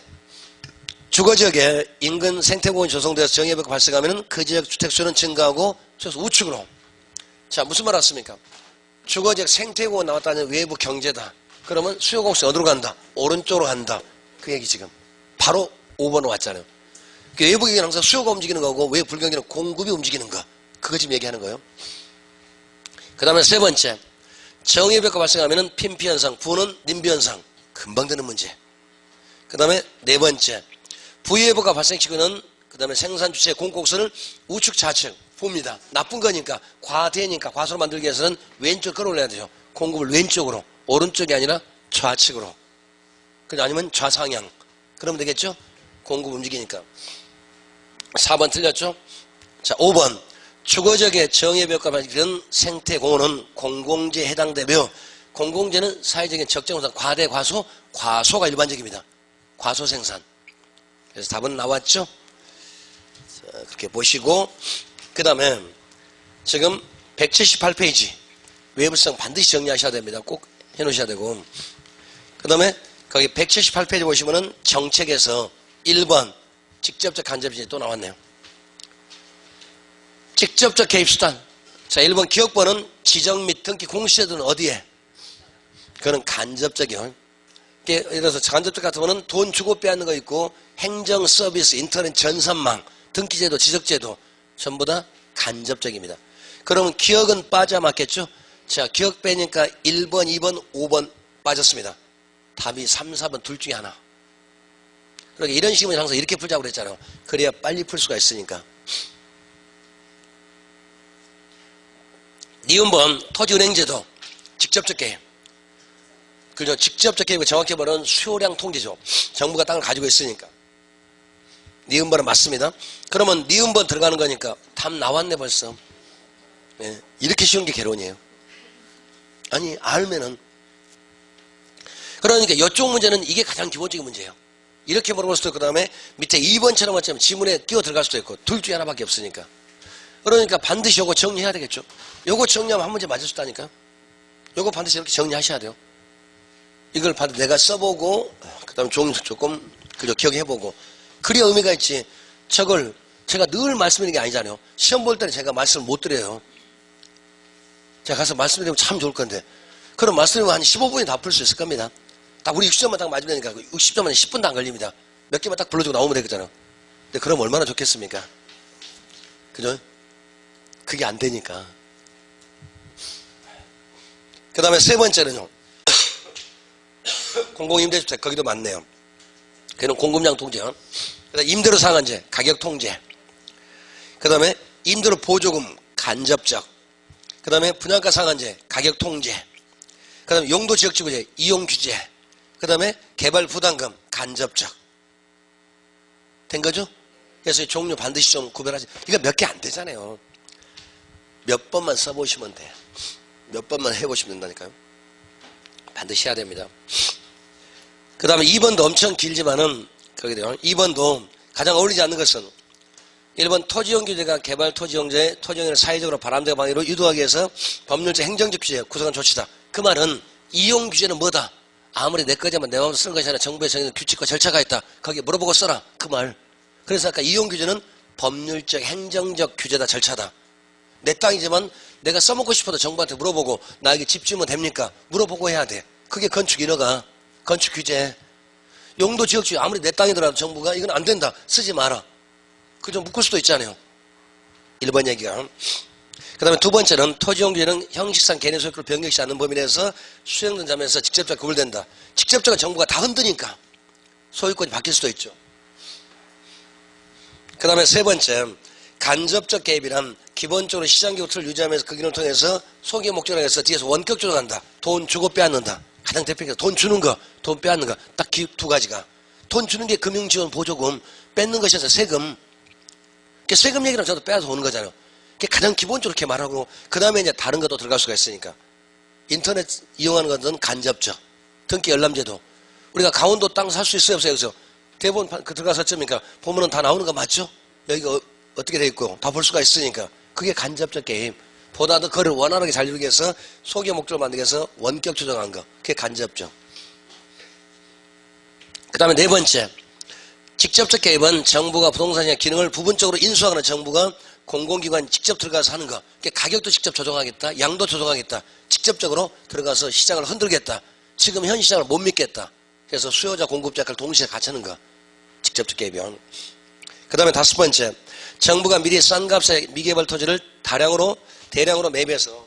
주거지역에 인근 생태공원이 조성되어서 정예벽이 발생하면 그 지역 주택수는 증가하고 그래서 우측으로. 자, 무슨 말 같습니까? 주거지역 생태공원 나왔다는 외부 경제다. 그러면 수요공급이 어디로 간다? 오른쪽으로 간다. 그 얘기 지금. 바로 5번으로 왔잖아요. 외부 경제는 항상 수요가 움직이는 거고 외부 불경제는 공급이 움직이는 거. 그거 지금 얘기하는 거예요. 그 다음에 세 번째. 정예벽가 발생하면 핀피현상, 부는 님비현상. 금방 되는 문제. 그 다음에 네 번째. 부유회복가 발생시키는 그 다음에 생산 주체의 공곡선을 우측 좌측 봅니다. 나쁜 거니까 과대니까 과소로 만들기 위해서는 왼쪽 끌어올려야 돼요. 공급을 왼쪽으로, 오른쪽이 아니라 좌측으로. 아니면 좌상향. 그러면 되겠죠? 공급 움직이니까. 4번 틀렸죠? 자, 5번. 주거지역의 정예벽과 발생시키는 생태공원은 공공재에 해당되며 공공재는 사회적인 적정상 과대 과소, 과소가 일반적입니다. 과소 생산. 그래서 답은 나왔죠? 자, 그렇게 보시고 그 다음에 지금 178페이지 외부성 반드시 정리하셔야 됩니다. 꼭 해놓으셔야 되고 그 다음에 거기 178페이지 보시면은 정책에서 1번 직접적 간접적이 또 나왔네요. 직접적 개입수단. 자, 1번 기업번은 지정 및 등기 공시제도는 어디에? 그거는 간접적이요. 예를 들어서 간접적 같은 거는 돈 주고 빼앗는 거 있고 행정 서비스, 인터넷 전산망, 등기제도, 지적제도 전부 다 간접적입니다. 그러면 기억은 빠져 맞겠죠? 자, 기억 빼니까 1번, 2번, 5번 빠졌습니다. 답이 3, 4번 둘 중에 하나. 그러니까 이런 식으로 항상 이렇게 풀자고 그랬잖아요. 그래야 빨리 풀 수가 있으니까. 니은번 토지은행제도 직접적 개입. 그죠? 직접적 개입을 정확히 말하면 수요량 통제죠. 정부가 땅을 가지고 있으니까. 니은번은 맞습니다. 그러면 니은번 들어가는 거니까 답 나왔네 벌써. 네. 이렇게 쉬운 게 개론이에요. 아니 알면은. 그러니까 이쪽 문제는 이게 가장 기본적인 문제예요. 이렇게 물어볼 수도 있고 그 다음에 밑에 2번처럼 맞자면 지문에 끼어 들어갈 수도 있고 둘 중에 하나밖에 없으니까. 그러니까 반드시 요거 정리해야 되겠죠. 요거 정리하면 한 문제 맞을 수 있다니까요. 요거 반드시 이렇게 정리하셔야 돼요. 이걸 반드시 내가 써보고 그 다음에 조금 그저 기억해보고 그래야 의미가 있지. 저걸 제가 늘 말씀드리는 게 아니잖아요. 시험 볼 때는 제가 말씀을 못 드려요. 제가 가서 말씀드리면 참 좋을 건데 그럼 말씀드리면 한 15분이 다 풀 수 있을 겁니다. 딱 우리 60점만 딱 맞으면 되니까 60점만 10분도 안 걸립니다. 몇 개만 딱 불러주고 나오면 되겠잖아요. 근데 그럼 얼마나 좋겠습니까? 그죠? 그게 안 되니까. 그 다음에 세 번째는요. 공공임대주택 거기도 많네요. 그는 공급량 통제. 그 다음에 임대료 상한제, 가격 통제. 그 다음에 임대료 보조금 간접적. 그 다음에 분양가 상한제, 가격 통제. 그 다음에 용도 지역지구제, 이용 규제. 그 다음에 개발 부담금, 간접적. 된 거죠? 그래서 종류 반드시 좀 구별하지. 이거 몇 개 안 되잖아요. 몇 번만 써보시면 돼요. 몇 번만 해보시면 된다니까요. 반드시 해야 됩니다. 그 다음에 2번도 엄청 길지만은, 거기도요. 2번도 가장 어울리지 않는 것은 1번 토지용 규제가 개발 토지용제의 토지용을 사회적으로 바람대가 방해로 유도하기 위해서 법률적 행정적 규제 구성한 조치다. 그 말은 이용 규제는 뭐다? 아무리 내 거지만 내 마음으로 쓰는 것이 아니라 정부에 정해진 규칙과 절차가 있다. 거기에 물어보고 써라. 그 말. 그래서 아까 이용 규제는 법률적 행정적 규제다. 절차다. 내 땅이지만 내가 써먹고 싶어도 정부한테 물어보고 나에게 집 지으면 됩니까? 물어보고 해야 돼. 그게 건축 인허가, 건축 규제. 용도 지역주의 아무리 내 땅이더라도 정부가 이건 안 된다. 쓰지 마라. 그좀 묶을 수도 있잖아요. 1번 얘기가. 그 다음에 두 번째는 토지용주의는 형식상 개인의 소유권을 변경시 않는 범위 내에서 수용된 자면서 직접적 구별된다. 직접적으로 정부가 다 흔드니까 소유권이 바뀔 수도 있죠. 그 다음에 세 번째, 간접적 개입이란 기본적으로 시장기구 틀을 유지하면서 그 기능을 통해서 소기의 목적을 해서 뒤에서 원격 조정한다. 돈 주고 빼앗는다. 가장 대표적인 돈 주는 거, 돈 빼앗는 거. 딱 두 가지가. 돈 주는 게 금융지원 보조금, 뺏는 것이 아니라 세금. 세금 얘기랑 저도 빼앗아 오는 거잖아요. 그게 가장 기본적으로 이렇게 말하고, 그 다음에 이제 다른 것도 들어갈 수가 있으니까. 인터넷 이용하는 것은 간접적. 등기 열람제도. 우리가 강원도 땅 살 수 있어요, 없어요? 그래서 대부분 들어가서 어쩌니까 보면은 다 나오는 거 맞죠? 여기가 어떻게 돼 있고, 다 볼 수가 있으니까. 그게 간접적 개입. 보다 더 거래를 원활하게 잘 이루기 위해서 소기의 목적을 만들기 위해서 원격 조정한 거. 그게 간접적. 그 다음에 네 번째. 직접적 개입은 정부가 부동산의 기능을 부분적으로 인수하거나 정부가 공공기관 직접 들어가서 하는 거. 가격도 직접 조정하겠다. 양도 조정하겠다. 직접적으로 들어가서 시장을 흔들겠다. 지금 현 시장을 못 믿겠다. 그래서 수요자 공급자 역할을 동시에 같이 하는 거. 직접적 개입이요. 그 다음에 다섯 번째. 정부가 미리 싼 값의 미개발 토지를 대량으로 매입해서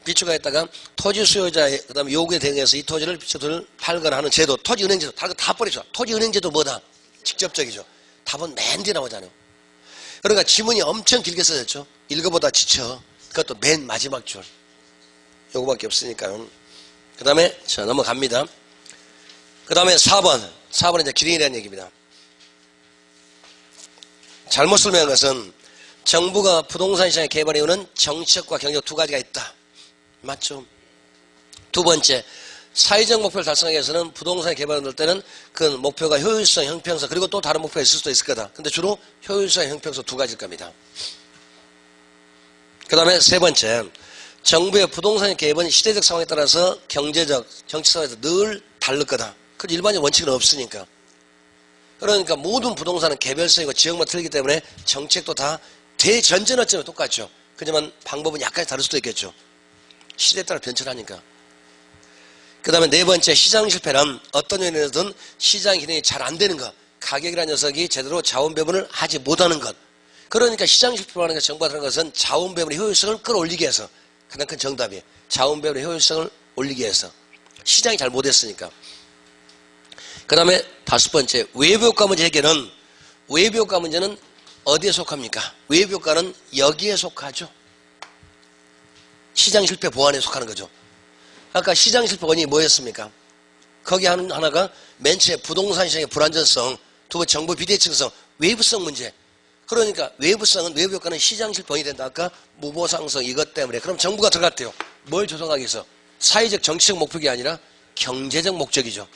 비추가했다가 토지 수요자의 그 다음에 요구에 대응해서 이 토지를 비추를 팔거나 하는 제도. 토지은행제도. 다 버리죠. 토지은행제도 뭐다? 직접적이죠. 답은 맨 뒤에 나오잖아요. 그러니까 지문이 엄청 길게 써졌죠. 읽어보다 지쳐. 그것도 맨 마지막 줄. 요거밖에 없으니까요. 그 다음에 자 넘어갑니다. 그 다음에 4번. 4번은 이제 기능이라는 얘기입니다. 잘못 설명한 것은 정부가 부동산 시장의 개발에 이유는 정치적과 경제적 두 가지가 있다. 맞죠? 두 번째. 사회적 목표를 달성하기 위해서는 부동산 개발을 할 때는 그 목표가 효율성, 형평성 그리고 또 다른 목표가 있을 수도 있을 거다. 근데 주로 효율성, 형평성 두 가지일 겁니다. 그 다음에 세 번째, 정부의 부동산 개입은 시대적 상황에 따라서 경제적, 정치 상황에서 늘 다를 거다. 그 일반적 원칙은 없으니까. 그러니까 모든 부동산은 개별성이고 지역만 틀리기 때문에 정책도 다 대전제는 똑같죠. 하지만 방법은 약간 다를 수도 있겠죠. 시대에 따라 변천하니까. 그 다음에 네 번째, 시장 실패란 어떤 요인이든 시장 기능이 잘 안 되는 것. 가격이라는 녀석이 제대로 자원 배분을 하지 못하는 것. 그러니까 시장 실패라는 것, 정부가 하는 것은 자원 배분의 효율성을 끌어올리기 위해서. 가장 큰 정답이에요. 자원 배분의 효율성을 올리기 위해서. 시장이 잘 못했으니까. 그 다음에 다섯 번째, 외부효과 문제 해결은 외부효과 문제는 어디에 속합니까? 외부효과는 여기에 속하죠. 시장 실패 보완에 속하는 거죠. 아까 시장 실패 원인이 뭐였습니까? 거기 하나가 맨 처음에 부동산 시장의 불안전성, 두 번째 정부 비대칭성, 외부성 문제. 그러니까 외부성은 외부효과는 시장 실패 원인이 된다. 아까 무보상성 이것 때문에. 그럼 정부가 들어갔대요. 뭘 조성하기 위해서? 사회적 정치적 목적이 아니라 경제적 목적이죠.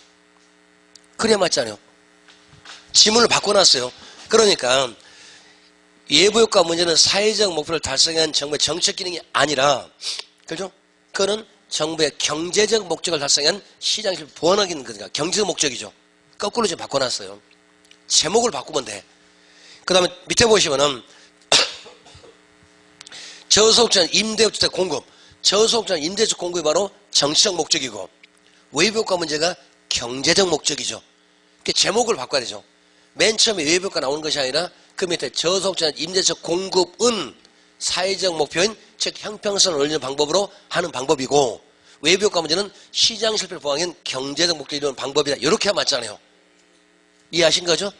그래야 맞잖아요. 지문을 바꿔놨어요. 그러니까 외부효과 문제는 사회적 목표를 달성한 정부의 정책 기능이 아니라, 그죠? 그거는 정부의 경제적 목적을 달성한 시장을 보완하기 있는 거니까 경제적 목적이죠. 거꾸로 좀 바꿔놨어요. 제목을 바꾸면 돼. 그 다음에 밑에 보시면은 저소득자 임대주택 공급, 저소득자 임대주택 공급이 바로 정치적 목적이고 외부효과 문제가 경제적 목적이죠. 그 제목을 바꿔야 되죠. 맨 처음에 외부효과 나오는 것이 아니라 그 밑에 저소득자 임대주택 공급은 사회적 목표인 즉 형평성을 올리는 방법으로 하는 방법이고 외부효과 문제는 시장 실패를 보완한 경제적 목적을 이루는 방법이다. 이렇게 하면 맞잖아요. 이해하신 거죠?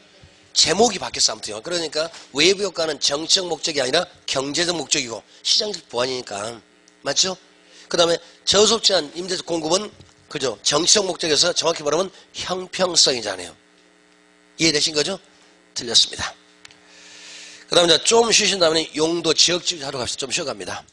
제목이 바뀌었어 아무튼요. 그러니까 외부효과는 정치적 목적이 아니라 경제적 목적이고 시장 실패 보완이니까 맞죠? 그 다음에 저소득자 임대주택 공급은 그죠? 정치적 목적에서 정확히 말하면 형평성이잖아요. 이해되신 거죠? 틀렸습니다. 그 다음에 좀 쉬신 다음에 용도 지역주의 하러 갑시다. 좀 쉬어갑니다.